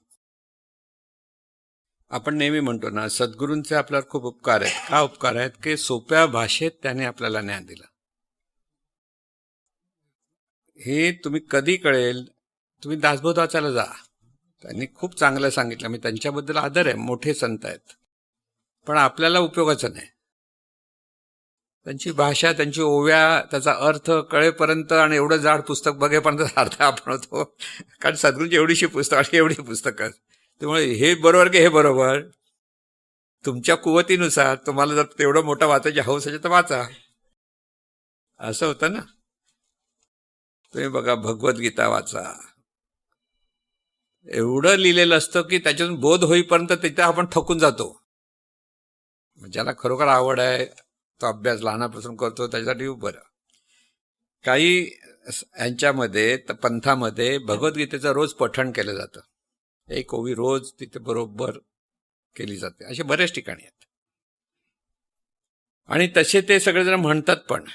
आपण नेहमी म्हणतो ना, सद्गुरूंचे आपल्याला खूप उपकार आहेत. का उपकार आहेत? की सोप्या भाषेत त्याने आपल्याला ज्ञान दिलं. हे तुम्ही कधी कळेल? तुम्ही दासबोध वाचायला जा, त्यांनी खूप चांगलं सांगितलं. मी त्यांच्याबद्दल आदर आहे, मोठे संत आहेत, पण आपल्याला उपयोगाचं नाही. त्यांची भाषा, त्यांची ओव्या, त्याचा अर्थ कळेपर्यंत आणि एवढं जाड पुस्तक बघेपर्यंत अर्थ आपण होतो. कारण सद्गुरूंची एवढीशी पुस्तकं आणि एवढी पुस्तकं, त्यामुळे हे बरोबर की हे बरोबर तुमच्या कुवतीनुसार. तुम्हाला जर तेवढं मोठं वाचायची हौस असेल तर वाचा, असं होतं ना. तुम्ही बघा, भगवद्गीता वाचा, एवढं लिहिलेलं असतं की त्याच्यातून बोध होईपर्यंत तिथे आपण थकून जातो. ज्याला खरोखर आवड आहे तो अभ्यास लहानापासून करतो, त्याच्यासाठी बरं. काही यांच्यामध्ये पंथामध्ये भगवद्गीतेचं रोज पठण केलं जातं, एक ओवी रोज तिथे बरोबर केली जाते. असे बरेच ठिकाणी आहेत आणि तसे ते सगळेजण म्हणतात. पण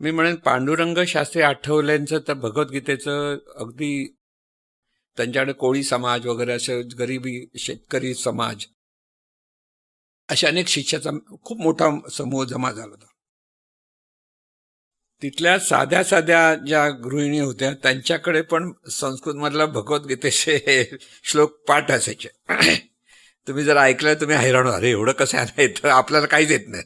मी म्हणेन पांडुरंग शास्त्री आठवलेंचं तर भगवद्गीतेचं अगदी, त्यांच्याकडे कोळी समाज वगैरे असे गरिबी शेतकरी समाज अशा अनेक शिष्याचा खूप मोठा समूह जमा झाला होता. तिथल्या साध्या साध्या ज्या गृहिणी होत्या त्यांच्याकडे पण संस्कृतमधला भगवद्गीतेचे श्लोक पाठ असायचे. तुम्ही जर ऐकलं तुम्ही हैराण, अरे एवढं कसं आहे येतं, आपल्याला काहीच येत नाही,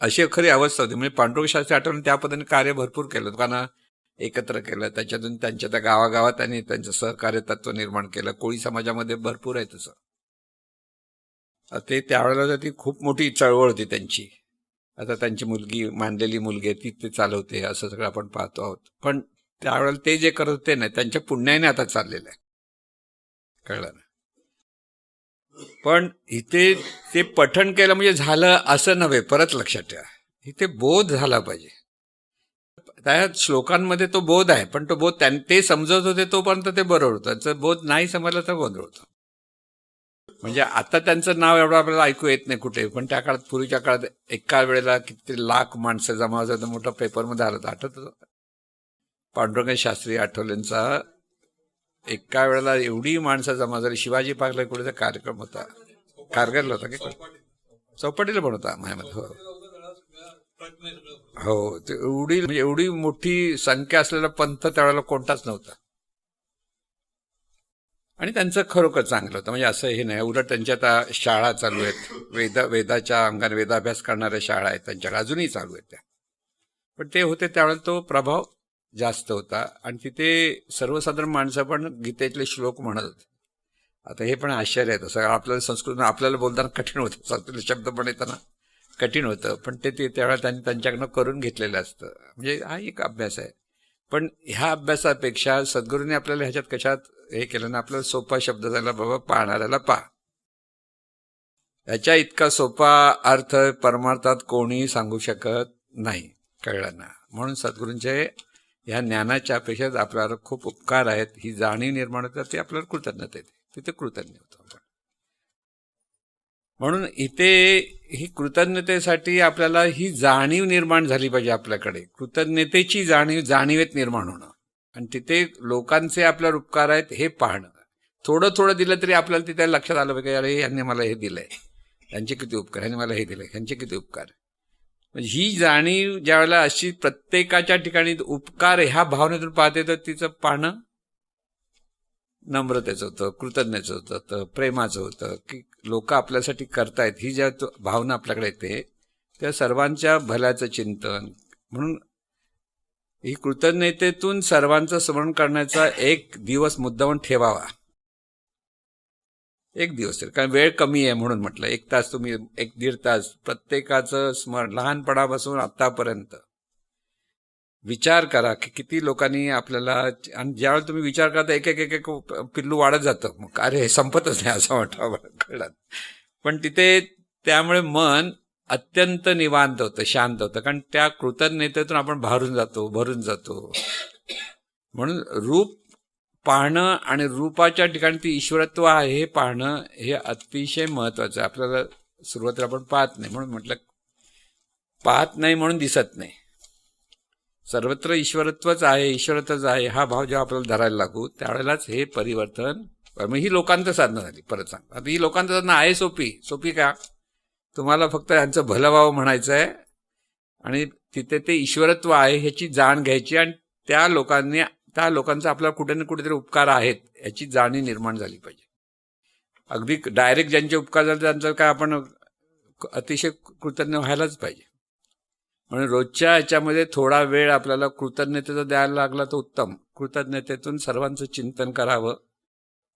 अशी खरी अवस्था होती. म्हणजे पांडुरंग शास्त्री आठवले त्या पद्धतीने कार्य भरपूर केलं, लोकांना एकत्र केलं, त्याच्यातून त्यांच्या त्या गावागावात त्यांनी त्यांचं सहकार्य तत्व निर्माण केलं. कोळी समाजामध्ये भरपूर आहे तसं. ते त्यावेळेला ती खूप मोठी चळवळ होती त्यांची. आता त्यांची मुलगी, मानलेली मुलगी ती ते चालवते, असं सगळं आपण पाहतो आहोत. पण त्यावेळेला ते जे करत होते ना, त्यांच्या पुण्याने आता चाललेलं आहे, कळलं ना. पण इथे ते पठण केलं म्हणजे झालं असं नव्हे, परत लक्षात ठेवा, इथे बोध झाला पाहिजे. त्या श्लोकांमध्ये तो बोध आहे, पण तो बोध ते समजत होते तोपर्यंत ते बरोबर होतं. त्याचं बोध नाही समजलं तर गोंधळ होतं. म्हणजे आता त्यांचं नाव एवढं आपल्याला ऐकू येत नाही कुठे, पण त्या काळात, पूर्वीच्या काळात एका वेळेला किती लाख माणसं जमा होतं, मोठं पेपरमध्ये आलं होतं, आठवतं. पांडुरंग शास्त्री आठवलेंचा एका वेळेला एवढी माणसं जमा झाली. शिवाजी पार्कला कुठेचा कार्यक्रम होता, कारगिलला होता की चौपाटीला पण होता माझ्यामध्ये. हो, ते एवढी म्हणजे एवढी मोठी संख्या असलेला पंथ त्यावेळेला कोणताच नव्हता. आणि त्यांचं खरोखर चांगलं होतं. म्हणजे असं हे नाही, उलट त्यांच्या आता शाळा चालू आहेत, वेदाच्या अंगाने वेदाभ्यास करणाऱ्या शाळा आहेत त्यांच्याकडे, अजूनही चालू आहेत त्या. पण ते होते त्यावेळेला तो प्रभाव जास्त होता आणि तिथे सर्वसाधारण माणसं पण गीतेतले श्लोक म्हणत होते. आता हे पण आश्चर्य आहे. तसं आपल्याला संस्कृत आपल्याला बोलताना कठीण होतं, संस्कृत शब्द पण येताना कठीण होतं, पण ते त्यावेळेला त्यांनी त्यांच्याकडनं करून घेतलेलं असतं. म्हणजे हा एक अभ्यास आहे. पण ह्या अभ्यासापेक्षा सद्गुरूंनी आपल्याला ह्याच्यात कशात हे केलं ना, आपल्याला सोपा शब्द झाला, बाबा पाहणाऱ्याला पहा. याच्या इतका सोपा अर्थ परमार्थात कोणीही सांगू शकत नाही. कळलं ना? म्हणून सद्गुरूंचे ह्या ज्ञानाच्या अपेक्षेत आपल्याला खूप उपकार आहेत. ही जाणीव निर्माण होतात, ती आपल्याला कृतज्ञता येते, तिथे कृतज्ञ होतो आपण. म्हणून इथे ही कृतज्ञतेसाठी आपल्याला ही जाणीव निर्माण झाली पाहिजे आपल्याकडे. कृतज्ञतेची जाणीवेत निर्माण होणं, आणि तिथे लोकांचे आपल्यावर उपकार आहेत हे पाहणं. थोडं थोडं दिलं तरी आपल्याला तिथे लक्षात आलं पाहिजे, अरे यांनी मला हे दिलंय, यांचे किती उपकार, यांनी मला हे दिलंय, यांचे किती उपकार. ही जाणीव ज्यावेळेला अशी प्रत्येकाच्या ठिकाणी उपकार ह्या भावनेतून पाहते, तर तिचं पाहणं नम्रतेचं होतं, कृतज्ञतेचं होतं, प्रेमाचं होतं, की लोक आपल्यासाठी करतायत ही ज्या भावना आपल्याकडे येते त्या सर्वांच्या भल्याचं चिंतन. म्हणून ही कृतज्ञतेतून सर्वांचं स्मरण करण्याचा एक दिवस मुद्दामून ठेवावा. एक दिवस तरी, कारण वेळ कमी आहे म्हणून म्हटलं. 1 तास तुम्ही 1-1.5 तास प्रत्येकाचं स्मरण, लहानपणापासून आतापर्यंत विचार करा की किती लोकांनी आपल्याला. आणि ज्यावेळेला तुम्ही विचार करता एक एक एक एक पिल्लू वाढत जातं, मग अरे हे संपतच नाही असं वाटतं कळलं. पण तिथे त्यामुळे मन अत्यंत निवांत होतं, शांत होतं, कारण त्या कृतज्ञतेतून आपण भरून जातो. म्हणून रूप पाहणं आणि रूपाच्या ठिकाणी ती ईश्वरत्व आहे हे पाहणं हे अतिशय महत्वाचं आहे. आपल्याला सुरुवातीला आपण पाहत नाही, म्हणून म्हटलं पाहत नाही म्हणून दिसत नाही. सर्वत्र ईश्वरत्वच आहे हा भाव जेव्हा आपल्याला धरायला लागू त्यावेळेलाच हे परिवर्तन. मग ही लोकांत साधना झाली. परत सांग, आता ही लोकांत साधना आहे सोपी का? तुम्हाला फक्त यांचं भलं व्हावं म्हणायचं आहे आणि तिथे ते ईश्वरत्व आहे ह्याची जाण घ्यायची, आणि त्या लोकांचा आपल्याला कुठे ना कुठेतरी उपकार आहेत याची जाणीव निर्माण झाली पाहिजे. अगदी डायरेक्ट ज्यांचे उपकार झाले त्यांचं काय आपण अतिशय कृतज्ञ व्हायलाच पाहिजे. म्हणून रोजच्या ह्याच्यामध्ये थोडा वेळ आपल्याला कृतज्ञतेचा द्यायला लागला तर उत्तम. कृतज्ञतेतून सर्वांचं चिंतन करावं.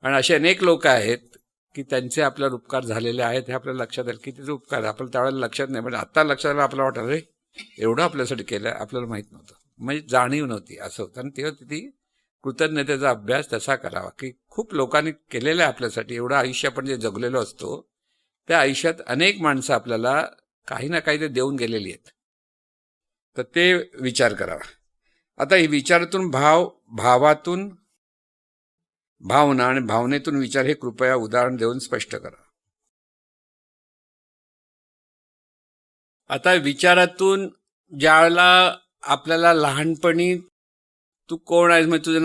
आणि असे अनेक लोक आहेत की त्यांचे आपल्याला उपकार झालेले आहेत हे आपल्याला लक्षात येईल. किती उपकार आपल्याला त्यावेळेला लक्षात नाही, म्हणजे आता लक्षात आलं आपल्याला वाटलं रे एवढं आपल्यासाठी केलं आपल्याला माहित नव्हतं, म्हणजे जाणीव नव्हती असं होतं. आणि तेव्हा ती कृतज्ञतेचा अभ्यास तसा करावा की खूप लोकांनी केलेलं आहे आपल्यासाठी. एवढं आयुष्य आपण जे जगलेलो असतो त्या आयुष्यात अनेक माणसं आपल्याला काही ना काही ते देऊन गेलेली आहेत, तर ते विचार करावा. आता ही विचारातून भावातून भावना आणि भावनेतून विचार हे कृपया उदाहरण देऊन स्पष्ट करा. आता विचारातून ज्यावेळेला आपल्याला लहानपणी तू कोण आहेस, म्हणजे तुझं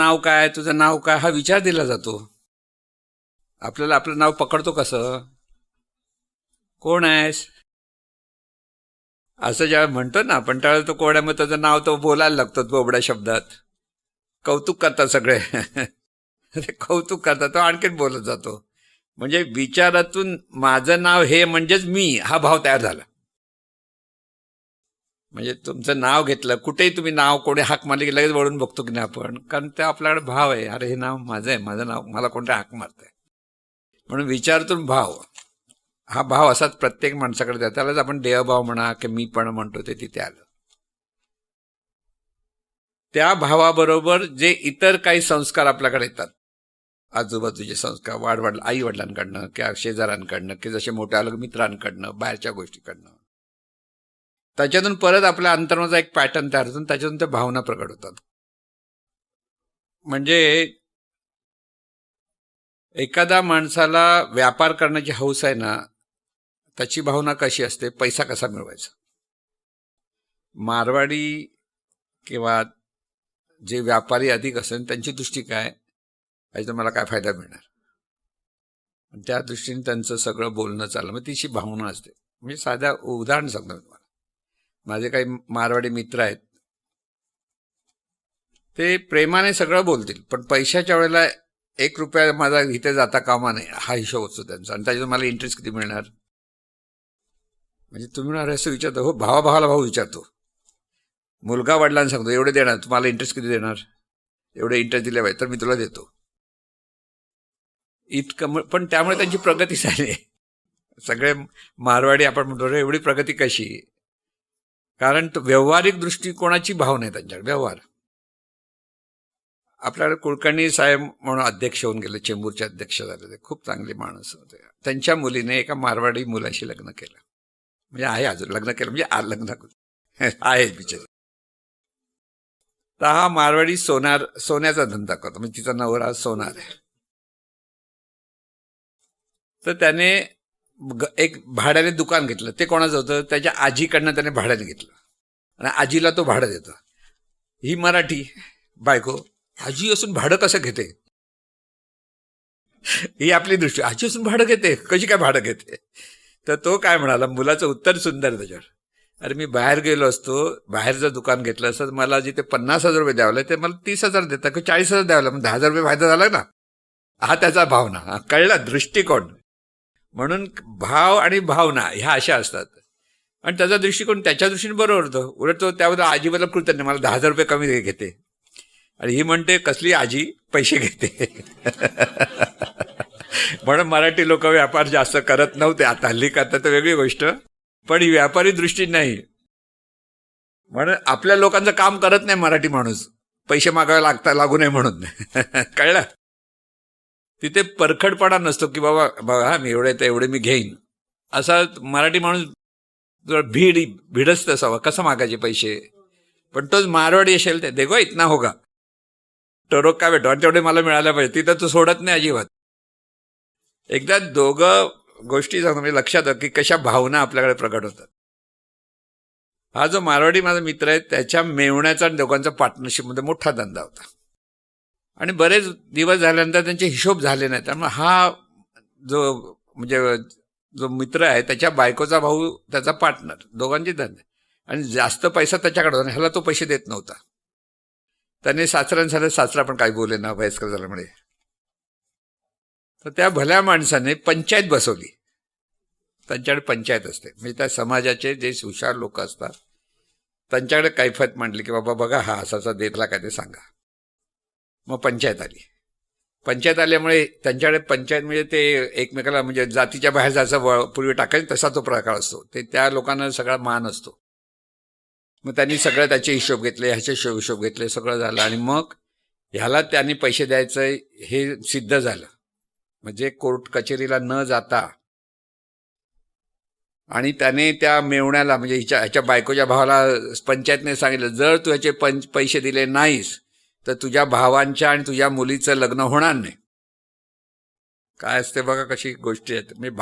नाव काय हा विचार दिला जातो. आपल्याला आपलं नाव पकडतो कसं, कोण आहेस असं ज्यावेळेला म्हणतो ना आपण त्यावेळेला तो कोण आहे, मग त्याचं नाव तो बोलायला लागतो बोबड्या शब्दात. कौतुक करतात सगळे कौतुक करतात, तो आणखीन बोलत जातो. म्हणजे विचारातून माझं नाव हे म्हणजेच मी हा भाव तयार झाला. म्हणजे तुमचं नाव घेतलं, कुठेही तुम्ही नाव कोणी हाक मारली की लगेच वळून बघतो की नाही आपण, कारण ते आपल्याकडे भाव आहे, अरे हे नाव माझं आहे, माझं नाव मला कोणत्या हाक मारतंय. म्हणून विचारातून भाव हा भाव असाच प्रत्येक माणसाकडे द्या. त्यालाच आपण देहभाव म्हणा की मी पण म्हणतो ते तिथे आलं. त्या भावाबरोबर जे इतर काही संस्कार आपल्याकडे येतात, आजूबाजूचे संस्कार, आई वडिलांकडनं किंवा शेजाऱ्यांकडनं, की जसे मोठ्या मित्रांकडनं, बाहेरच्या गोष्टीकडनं, त्याच्यातून परत आपल्या अंतर्मनाचा एक पॅटर्न तयार होतो, त्याच्यातून त्या भावना प्रकट होतात. म्हणजे एखाद्या माणसाला व्यापार करण्याची हौस आहे ना, त्याची भावना कशी असते, पैसा कसा मिळवायचा. मारवाडी किंवा जे व्यापारी अधिक असेल त्यांची दृष्टी काय, याचा मला काय फायदा मिळणार, त्या दृष्टीने त्यांचं सगळं बोलणं चाललं. मग तिची भावना असते. म्हणजे साध्या उदाहरण सांगतो तुम्हाला. माझे काही मारवाडी मित्र आहेत, ते प्रेमाने सगळं बोलतील, पण पैशाच्या वेळेला 1 रुपया माझा इथे जाता कामा नये हा हिशोब असतो त्यांचा. आणि त्याच्यात मला इंटरेस्ट किती मिळणार. म्हणजे तुम्ही असं विचारतो, हो भावाला भाऊ विचारतो. मुलगा वडिलांना सांगतो एवढे देणार, तुम्हाला इंटरेस्ट किती देणार, एवढे इंटरेस्ट दिले पाहिजे तर मी तुला देतो इतकं. पण त्यामुळे त्यांची प्रगती झाली. सगळे मारवाडी आपण म्हणतो रे एवढी प्रगती कशी, कारण व्यावहारिक दृष्टिकोनाची भावना आहे त्यांच्याकडे. व्यवहार आपल्याकडे कुलकर्णी साहेब म्हणून अध्यक्ष होऊन गेले, चेंबूरचे अध्यक्ष झाले. ते खूप चांगली माणूस होते. त्यांच्या मुलीने एका मारवाडी मुलाशी लग्न केलं. म्हणजे आहे अजून, लग्न केलं म्हणजे लग्न आहे बिचारी. तर हा मारवाडी सोन्याचा धंदा करतो, म्हणजे तिचा नवरा सोनार आहे. तर त्याने एक भाड्याने दुकान घेतलं. ते कोणाचं होतं? त्याच्या आजीकडनं त्याने भाड्याने घेतलं आणि आजीला तो भाडं देतो. ही मराठी बायको, आजी असून भाडं कसं घेते, ही आपली दृष्टी. आजी असून भाडं घेते, कशी काय भाडं घेते? तर तो काय म्हणाला, मुलाचं उत्तर सुंदर त्याच्यावर. अरे मी बाहेर गेलो असतो, बाहेरचं दुकान घेतलं असतं, मला जिथे 50,000 रुपये द्यावं ते मला 30,000 देतात की 40,000 द्यावं, मग 10,000 रुपये फायदा झाला ना. हा त्याचा भावना, कळला, दृष्टिकोन. म्हणून भाव आणि भावना ह्या अशा असतात. आणि त्याचा दृष्टिकोन त्याच्या दृष्टीने बरोबर होतं. उलट तो त्याबद्दल आजीबद्दल कृतज्ञ, मला 10,000 रुपये कमी घेते. आणि ही म्हणते कसली आजी, पैसे घेते. म्हणून मराठी लोक व्यापार जास्त करत नव्हते. आता हल्ली करतात तर वेगळी गोष्ट, पण ही व्यापारी दृष्टी नाही. म्हणून आपल्या लोकांचं काम करत नाही मराठी माणूस, पैसे मागावे लागू नये म्हणून. कळलं? तिथे परखडपणा नसतो की बाबा बघा मी एवढे मी घेईन. असा मराठी माणूस भिडच असावा, कसं मागायचे पैसे. पण तोच मारवाडी असेल ते देखो इतना होगा, टरोक का भेटो, आणि तेवढे मला मिळायला पाहिजे, तिथं तो सोडत नाही अजिबात. एकदा दोघं गोष्टी सांगतो म्हणजे लक्षात की कशा भावना आपल्याकडे प्रकट होतात. हा जो मारवाडी माझा मित्र आहे, त्याच्या मेवण्याचा दोघांचा पार्टनरशिपमध्ये मोठा धंदा होता. आणि बरेच दिवस झाल्यानंतर त्यांचे हिशोब झाले नाही. त्यामुळे हा जो मित्र आहे त्याच्या बायकोचा भाऊ त्याचा पार्टनर, दोघांचे धंदे, आणि जास्त पैसा त्याच्याकडे होता, ह्याला तो पैसे देत नव्हता. त्याने सासऱ्यांसाठी, सासरा पण काही बोले ना वयस्कर झाल्यामुळे. तर त्या भल्या माणसाने पंचायत बसवली. त्यांच्याकडे पंचायत असते, म्हणजे त्या समाजाचे जे हुशार लोक असतात त्यांच्याकडे कैफत मांडली की बाबा बघा हा असा देतला काय ते सांगा. मग पंचायत आली. पंचायत आल्यामुळे त्यांच्याकडे पंचायत म्हणजे ते एकमेकाला म्हणजे जातीच्या बाहेर जायचं पूर्वी टाकायचं तसा तो प्रकार असतो. ते त्या लोकांना सगळा मान असतो. मग त्यांनी सगळं त्याचे हिशोब घेतले, ह्याचे हिशोब घेतले, सगळं झालं. आणि मग ह्याला त्यांनी पैसे द्यायचं हे सिद्ध झालं. म्हणजे कोर्ट कचेरीला न जाता, आणि त्याने त्या मेवण्याला म्हणजे ह्याच्या बायकोच्या भावाला पंचायतने सांगितलं जर तू ह्याचे पैसे दिले नाहीस तर तुझ्या भावांच्या आणि तुझ्या मुलीचं लग्न होणार नाही. काय असते बघा कशी गोष्टी आहेत, म्हणजे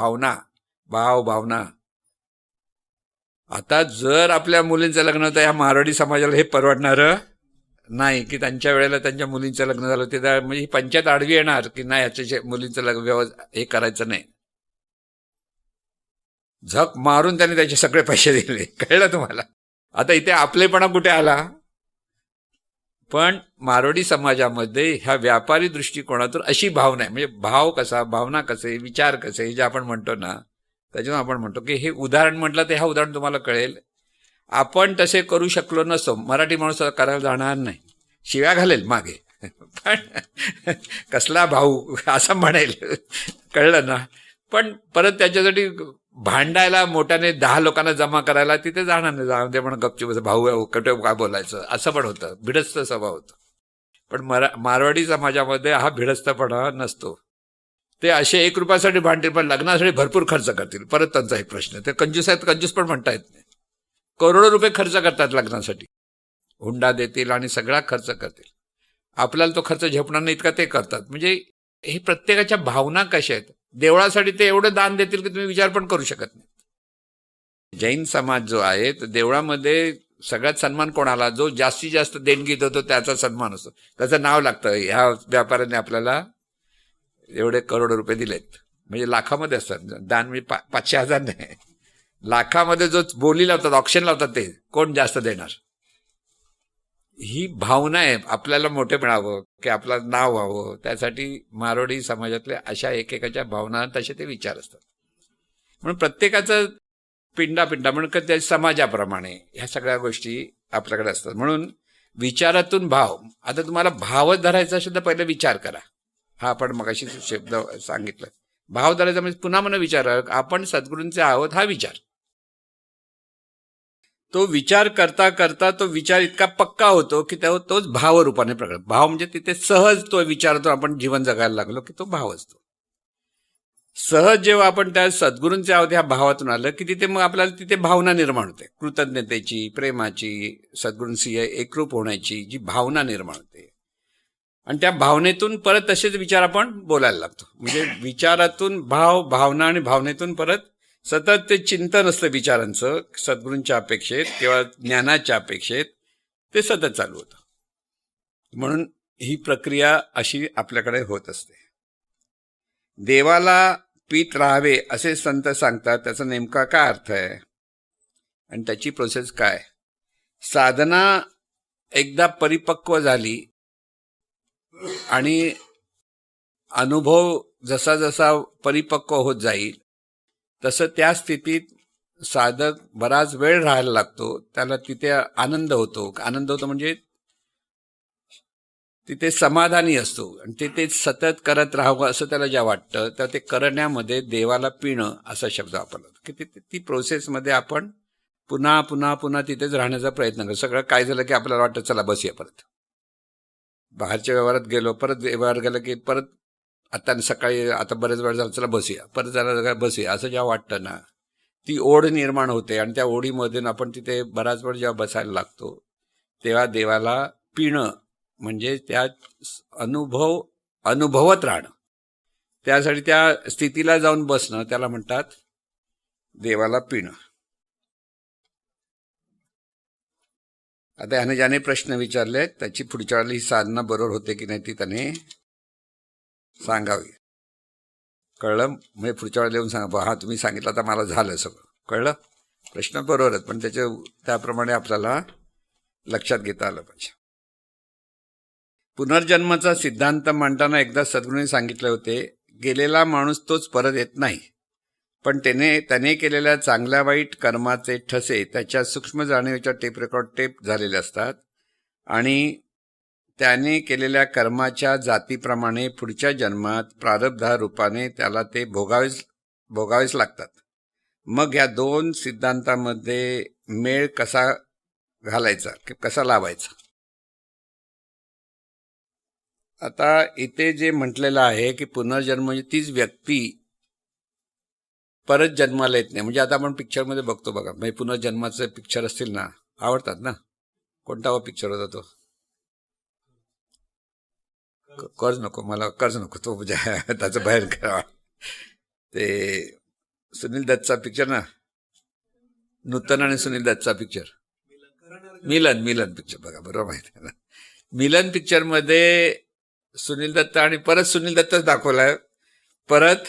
भावना. आता जर आपल्या मुलींचं लग्न होतं, ह्या मारवाडी समाजाला हे परवडणारं नाही की त्यांच्या वेळेला त्यांच्या मुलींचं लग्न झालं ते, म्हणजे ही पंचायत आडवी येणार की नाही ह्याच्या मुलींचं लग्न हे करायचं नाही. झक मारून त्याने त्याचे सगळे पैसे दिले. कळलं तुम्हाला? आता इथे आपलेपणा कुठे आला? पण मारवाडी समाजामध्ये ह्या व्यापारी दृष्टिकोनातून अशी भावना आहे. म्हणजे भाव कसा, भावना कसे, विचार कसे, जे आपण म्हणतो ना, त्याच्यातून आपण म्हणतो की हे उदाहरण म्हटलं तर ह्या उदाहरण तुम्हाला कळेल. आपण तसे करू शकलो नसतो, मराठी माणूस करायला जाणार नाही, शिव्या घालेल मागे, पण कसला भाऊ असं म्हणेल. कळलं ना? पण परत त्याच्यासाठी भांडायला मोठ्याने 10 लोकांना जमा करायला तिथे जाणार नाही. जाऊन दे म्हणून गपचूप भाऊ कुठे काय बोलायचं असं पण होतं. भिडस्त स्वभाव होतं. पण मारवाडी समाजामध्ये हा भिडस्तपणा नसतो. ते असे 1 रुपयासाठी भांडतील पण लग्नासाठी भरपूर खर्च करतील. परत त्यांचा एक प्रश्न, ते कंजूस आहेत, कंजूस पण म्हणता येत नाही. करोडो रुपये खर्च करतात लग्नासाठी, हुंडा देतील आणि सगळा खर्च करतील. आपल्याला तो खर्च झेपणार नाही इतका ते करतात. म्हणजे हे प्रत्येकाच्या भावना कशा आहेत. देवळासाठी ते एवढं दान देतील की तुम्ही विचार पण करू शकत नाही. जैन समाज जो आहे तर देवळामध्ये सगळ्यात सन्मान कोणाला, जो जास्तीत जास्त देणगी देतो त्याचा सन्मान असतो, त्याचं नाव लागतं. ह्या व्यापाऱ्याने आपल्याला एवढे करोड रुपये दिलेत, म्हणजे लाखामध्ये असतात दान, म्हणजे 500,000 नाही, लाखामध्ये जो बोली लावतात, ऑप्शन लावतात, ते कोण जास्त देणार. ही भावना आहे. आपल्याला मोठे मिळावं की आपलं नाव व्हावं, त्यासाठी मारवाडी समाजातल्या अशा एकेकाच्या भावना, तसे ते विचार असतात. म्हणून प्रत्येकाचं पिंडा म्हणून त्या समाजाप्रमाणे ह्या सगळ्या गोष्टी आपल्याकडे असतात. म्हणून विचारातून भाव. आता तुम्हाला भावच धरायचा असेल तर पहिले विचार करा. हा आपण मगाशी शब्द सांगितलं, भाव धरायचा म्हणजे पुन्हा विचार, आपण सद्गुरूंचे आहोत हा विचार. तो विचार करता करता तो विचार इतका पक्का होतो की तोच भावरूपाने प्रकट. भाव म्हणजे तिथे सहज तो विचारातून आपण जीवन जगायला लागलो की तो भाव असतो. सहज जेव्हा आपण त्या सद्गुरूंचे आहोत ह्या भावातून आलं की तिथे मग आपल्याला तिथे भावना निर्माण होते. कृतज्ञतेची, प्रेमाची, सद्गुरूंशी एकरूप होण्याची जी भावना निर्माण होते. आणि त्या भावनेतून परत तसेच विचार आपण बोलायला लागतो. म्हणजे विचारातून भाव, भावना आणि भावनेतून परत सतत ते चिंतन असतं विचारांचं सद्गुरूंच्या अपेक्षेत किंवा ज्ञानाच्या अपेक्षेत, ते सतत चालू होतं. म्हणून ही प्रक्रिया अशी आपल्याकडे होत असते. देवाला पीत राहावे असे संत सांगतात. त्याचा नेमका काय अर्थ आहे आणि त्याची प्रोसेस काय? साधना एकदा परिपक्व झाली आणि अनुभव जसा जसा परिपक्व होत जाईल तसं त्या स्थितीत साधक बराच वेळ राहायला लागतो. त्याला तिथे आनंद होतो. आनंद होतो म्हणजे तिथे समाधानी असतो आणि ते सतत करत राहावं असं त्याला ज्या वाटतं तर ते करण्यामध्ये देवाला पिणं असा शब्द वापरला की ती प्रोसेसमध्ये आपण पुन्हा पुन्हा पुन्हा तिथेच राहण्याचा प्रयत्न करतो. सगळं काय झालं की आपल्याला वाटतं चला बसूया परत. बाहेरच्या व्यवहारात गेलो, परत व्यवहार गेला की परत आता सकाळी आता बरेच वेळ झाला चला बसूया, परत झाला बसूया असं जेव्हा वाटतं ना, ती ओढ निर्माण होते आणि त्या ओढीमधून आपण तिथे बराच वेळ जेव्हा बसायला लागतो तेव्हा देवाला पिणं म्हणजे त्या अनुभवत राहणं. त्यासाठी त्या स्थितीला जाऊन बसणं त्याला म्हणतात देवाला पिणं. आता ह्याने ज्याने प्रश्न विचारले त्याची पुढच्या वेळेला ही साधना बरोबर होते की नाही ती त्याने सांगावी. कळलं? म्हणजे पुढच्या वेळेला येऊन सांगा हा तुम्ही सांगितलं आता मला झालं सगळं कळलं. प्रश्न बरोबर आहेत पण त्याप्रमाणे आपल्याला लक्षात घेता आलं पाहिजे. पुनर्जन्माचा सिद्धांत मांडताना एकदा सद्गुरूंनी सांगितले होते, गेलेला माणूस तोच परत येत नाही, पण त्याने केलेल्या चांगल्या वाईट कर्माचे ठसे त्याच्या सूक्ष्म जाणीवेच्या टेप झालेले असतात आणि त्याने केलेल्या कर्माच्या जातीप्रमाणे पुढच्या जन्मात प्रारब्धा रूपाने त्याला ते भोगावेच लागतात. मग या दोन सिद्धांतामध्ये मेळ कसा घालायचा, कसा लावायचा? आता इथे जे म्हटलेलं आहे की पुनर्जन्म म्हणजे तीच व्यक्ती परत जन्माला येत नाही. म्हणजे आता आपण पिक्चरमध्ये बघतो बघा, म्हणजे पुनर्जन्माचे पिक्चर असतील ना, आवडतात ना. कोणता हा पिक्चर होता तो? कर्ज नको मला, कर्ज नको तो म्हणजे त्याचं बाहेर करा. ते सुनील दत्तचा पिक्चर ना, नूतन आणि सुनील दत्तचा पिक्चर मिलन पिक्चर बघा, बरोबर माहिती आहे ना. मिलन पिक्चर मध्ये सुनील दत्त आणि परत सुनील दत्तच दाखवलाय, परत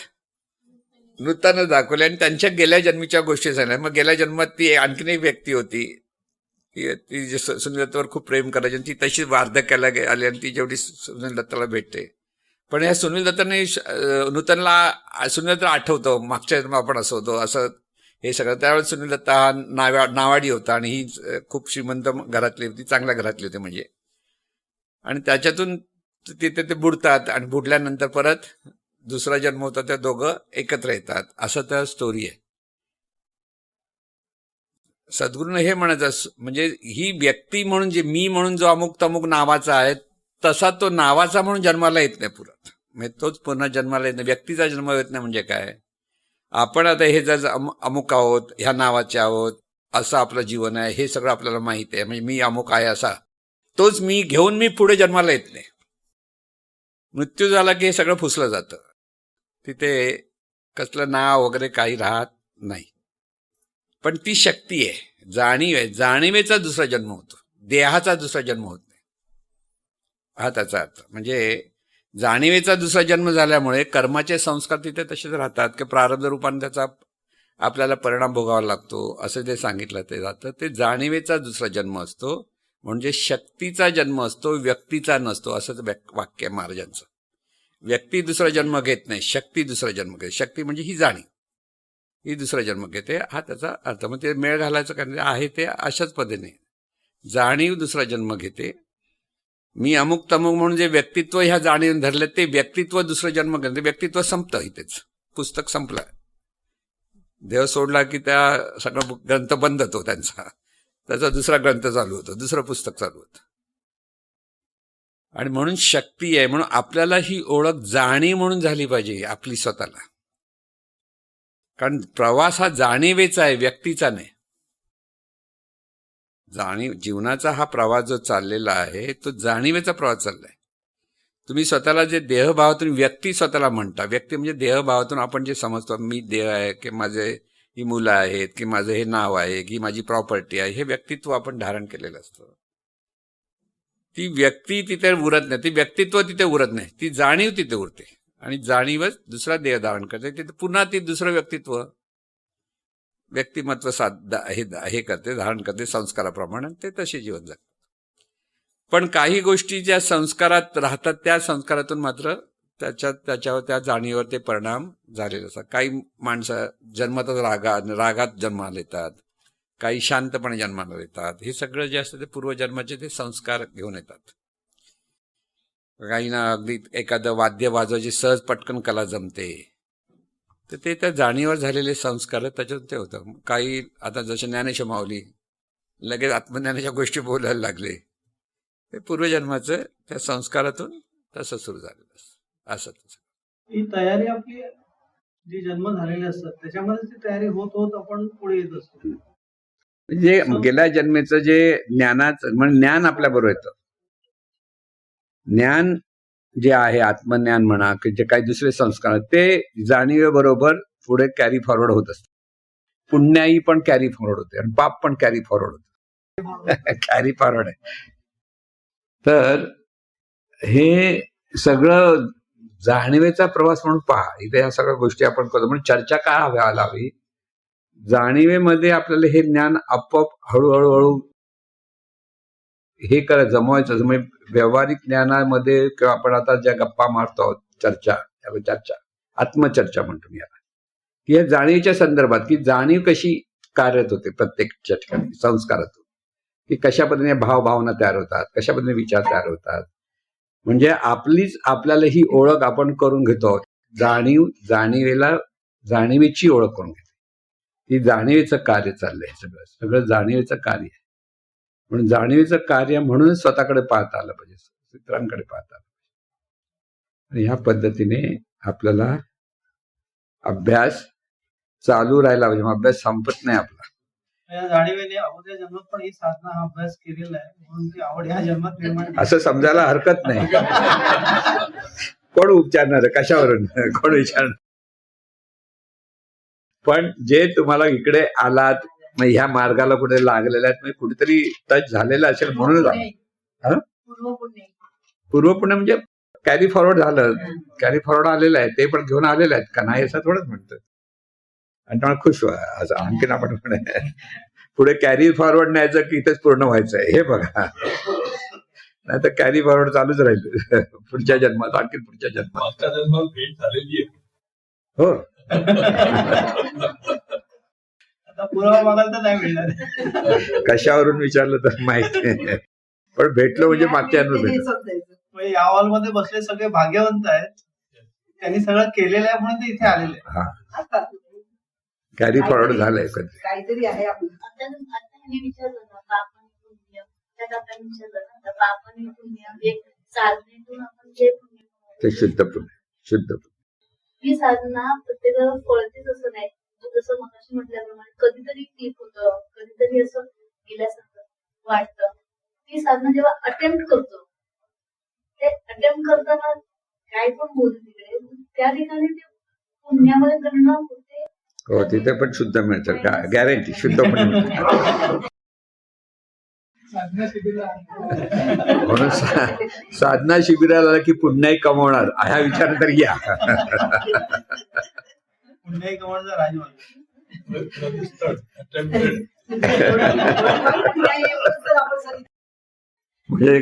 नूतनच दाखवले आणि त्यांच्या गेल्या जन्मीच्या गोष्टी झाल्या. मग गेल्या जन्मात ती आणखीन एक व्यक्ती होती, ती सुनील दत्तावर खूप प्रेम करायची आणि ती तशीच वार्धक्याला आली आणि ती जेवढी सुनील दत्ताला भेटते. पण या सुनील दत्ताने नूतनला सुनील दत्त आठवतं मागच्या जन्म आपण असं होतो असं हे सगळं. त्यावेळेस सुनील दत्त हा नावाडी होता आणि ही खूप श्रीमंत घरातली होती, चांगल्या घरातली होती म्हणजे. आणि त्याच्यातून तिथे ते बुडतात आणि बुडल्यानंतर परत दुसरा जन्म होता, त्या दोघं एकत्र येतात, असं त्या स्टोरी आहे. सद्गुरूंना हे म्हणायचं म्हणजे ही व्यक्ती म्हणून जे मी म्हणून जो अमुक तमुक नावाचा आहे तसा तो नावाचा म्हणून जन्माला येत नाही पुरत. म्हणजे तोच पुन्हा जन्माला येत नाही, व्यक्तीचा जन्म येत नाही. म्हणजे काय, आपण आता हे जर अमुक आहोत, ह्या नावाचे आहोत, असं आपलं जीवन आहे, हे सगळं आपल्याला माहिती आहे. म्हणजे मी अमुक आहे असा तोच मी घेऊन मी पुढे जन्माला येत नाही. मृत्यू झाला की हे सगळं फुसलं जातं, तिथे कसलं नाव वगैरे काही राहत नाही. पण ती शक्ती आहे, जाणीव आहे, जाणीवेचा दुसरा जन्म होतो, देहाचा दुसरा जन्म होत नाही, हा त्याचा अर्थ. म्हणजे जाणीवेचा दुसरा जन्म झाल्यामुळे कर्माचे संस्कार तिथे तसेच राहतात की प्रारब्ध रूपाने त्याचा आपल्याला परिणाम भोगावा लागतो, असं जे सांगितलं ते जातं. ते जाणीवेचा दुसरा जन्म असतो, म्हणजे शक्तीचा जन्म असतो, व्यक्तीचा नसतो, असंच वाक्य आहे महाराजांचं. व्यक्ती दुसरा जन्म घेत नाही, शक्ती दुसरा जन्म घेते. शक्ती म्हणजे ही जाणीव, ही दुसरा जन्म घेते, हा त्याचा अर्थ. मग ते मेळ घालायचं कारण आहे ते अशाच पद्धतीने जाणीव दुसरा जन्म घेते. मी अमुक तमुक म्हणून जे व्यक्तित्व ह्या जाणीव धरले ते व्यक्तित्व दुसरं जन्म घेते. व्यक्तित्व संपतं इथेच, पुस्तक संपलं. देव सोडला की त्या सगळं ग्रंथ बंद होतो त्यांचा. त्याचा दुसरा ग्रंथ चालू होतो, दुसरं पुस्तक चालू होतं. आणि म्हणून शक्ती आहे, म्हणून आपल्याला ही ओळख जाणीव म्हणून झाली पाहिजे आपली स्वतःला. कारण प्रवास हा जाणीवेचा आहे, व्यक्तीचा नाही. जाणीव जीवनाचा हा प्रवास जो चाललेला आहे तो जाणीवेचा प्रवास चाललाय. तुम्ही स्वतःला जे देहभावातून व्यक्ती स्वतःला म्हणता, व्यक्ती म्हणजे देहभावातून आपण जे समजतो, मी देह आहे, की माझे ही मुलं आहेत, की माझं हे नाव आहे, की माझी प्रॉपर्टी आहे, हे व्यक्तित्व आपण धारण केलेलं असतं. ती व्यक्ती तिथे उरत नाही, ती व्यक्तित्व तिथे उरत नाही, ती जाणीव तिथे उरते. आणि जाणीवच दुसरा देह धारण करते, तिथे पुन्हा ती दुसरं व्यक्तिमत्व हे करते, धारण करते संस्काराप्रमाणे, ते तसे जीवन जगते. पण काही गोष्टी ज्या संस्कारात राहतात त्या संस्कारातून मात्र त्याच्यावर त्या जाणीवर ते परिणाम झालेले असतात. काही माणसं जन्मातच रागात जन्माला येतात, काही शांतपणे जन्माला येतात. हे सगळं जे असतं ते पूर्वजन्माचे ते संस्कार घेऊन येतात. काही ना अगदी एखादं वाद्य वाजवायची सहज पटकन कला जमते, तर ते त्या जाणीवर झालेले संस्कार त्याच्यातून ते होतं. काही आता जसे ज्ञानेश्वर माऊली लगेच आत्मज्ञानाच्या गोष्टी बोलायला लागले, ते पूर्वजन्माचं त्या संस्कारातून तसं सुरू झालेलं असतं. असं ही तयारी आपली जी जन्म झालेले असतात त्याच्यामध्ये ती तयारी होत होत आपण पुढे येत असतो. म्हणजे गेल्या जन्मेचं जे ज्ञानाचं म्हणजे ज्ञान आपल्या बरोबर येतं. ज्ञान जे आहे, आत्मज्ञान म्हणा, की जे काही दुसरे संस्कार ते जाणीवेबरोबर पुढे कॅरी फॉरवर्ड होत असतात. पुण्याई पण कॅरी फॉरवर्ड होते आणि पाप पण कॅरी फॉरवर्ड होते. कॅरी फॉरवर्ड आहे. तर हे सगळं जाणीवेचा प्रवास म्हणून पहा. इथे ह्या सगळ्या गोष्टी आपण करतो म्हणून चर्चा का व्हायला हवी. जाणीवेमध्ये आपल्याला हे ज्ञान आपोआप हळूहळू हे जमवायचं. म्हणजे व्यावहारिक ज्ञानामध्ये किंवा आपण आता ज्या गप्पा मारतो आहोत, चर्चा आत्मचर्चा म्हणतो मी याला, की या जाणीवेच्या संदर्भात, की जाणीव कशी कार्यरत होते प्रत्येक ठिकाणी संस्कारातून, की कशा पद्धतीने भावना तयार होतात, कशा पद्धतीने विचार तयार होतात. म्हणजे आपल्याला ही ओळख आपण करून घेतो. जाणीवेची ओळख करून घेतो. ही जाणीवेचं कार्य चाललंय, सगळं जाणीवेचं कार्य आहे. म्हणून जाणीवेचं कार्य म्हणून स्वतःकडे पाहता आलं पाहिजे, इतरांकडे पाहता आलं पाहिजे. आणि ह्या पद्धतीने आपल्याला अभ्यास चालू राहिला पाहिजे. मग अभ्यास संपत नाही आपला. या जाणीवेने अगोदर जन्मात पण ही साधना हा अभ्यास केलेला आहे म्हणून ती आवड ह्या जन्मात निर्माण असं समजायला हरकत नाही. कोण उपचारणार, कशावरून कोण विचारणार. पण जे तुम्हाला इकडे आलात, मग ह्या मार्गाला कुठे लागलेल्या आहेत, म्हणजे कुठेतरी टच झालेला असेल म्हणूनच पूर्वपुण्य म्हणजे कॅरी फॉरवर्ड झालं, कॅरी फॉरवर्ड आलेलं आहे, ते पण घेऊन आलेले आहेत का नाही असं थोडंच म्हणतं. आणि त्यामुळे खुश व्हा. असं आणखीन आपण पुढे कॅरी फॉरवर्ड न्यायचं की इथेच पूर्ण व्हायचंय हे बघा. नाही तर कॅरी फॉरवर्ड चालूच राहील पुढच्या जन्मात, आणखी पुढच्या जन्मात. मागच्या जन्मात भेट झालेली आहे. हो. आता पुरावा मागायला तर नाही मिळणार. कशावरून विचारलं तर माहिती नाही, पण भेटलो म्हणजे मागच्या जन्मात भेटलो. या हॉलमध्ये बसले सगळे भाग्यवंत आहेत, त्यांनी सगळं केलेलं आहे म्हणून ते इथे आलेले आहेत. हा, कॅरी फॉरवर्ड झालंय कधी काहीतरी आहे आपलं. ते शुद्ध पुण्य. ही साधना प्रत्येकाला कळतेच असं नाही. जसं मगाशी म्हटल्याप्रमाणे कधीतरी क्लिक होतं, कधीतरी असं गेल्यासारखं वाटतं. ती साधना जेव्हा अटेम्प्ट करतो, ते अटेम्प्ट करताना काय पण बोलू तिकडे, त्या ठिकाणी ते पुण्यामध्ये परिणाम होते. हो, तिथे पण शुद्ध मिळतं, गॅरंटी शुद्ध पण मिळतं. म्हणून साधना शिबिराला की पुण्याही कमवणार ह्या विचार तर घ्या. पुण्याही कमवण्याचा राजमार्ग. म्हणजे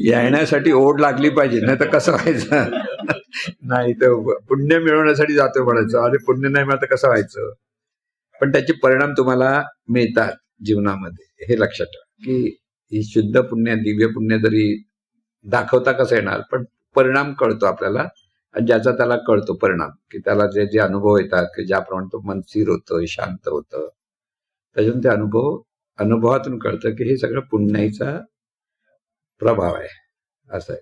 येण्यासाठी ओढ लागली पाहिजे, नाही तर कसं व्हायचं. नाही तर पुण्य मिळवण्यासाठी जातो म्हणायचं, अरे पुण्य नाही मिळतं कसं व्हायचं. पण त्याचे परिणाम तुम्हाला मिळतात जीवनामध्ये, हे लक्षात ठेवा. की ही शुद्ध पुण्य, दिव्य पुण्य जरी दाखवता कसं येणार, पण परिणाम कळतो आपल्याला. आणि ज्याचा त्याला कळतो परिणाम, की त्याला जे जे अनुभव येतात, की ज्याप्रमाणे तो मन स्थिर होतं, शांत होतं, त्याच्यातून ते अनुभव अनुभवातून कळतं की हे सगळं पुण्याईचा प्रभाव आहे असं आहे.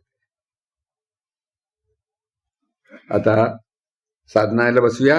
आता साधनाला बसूया.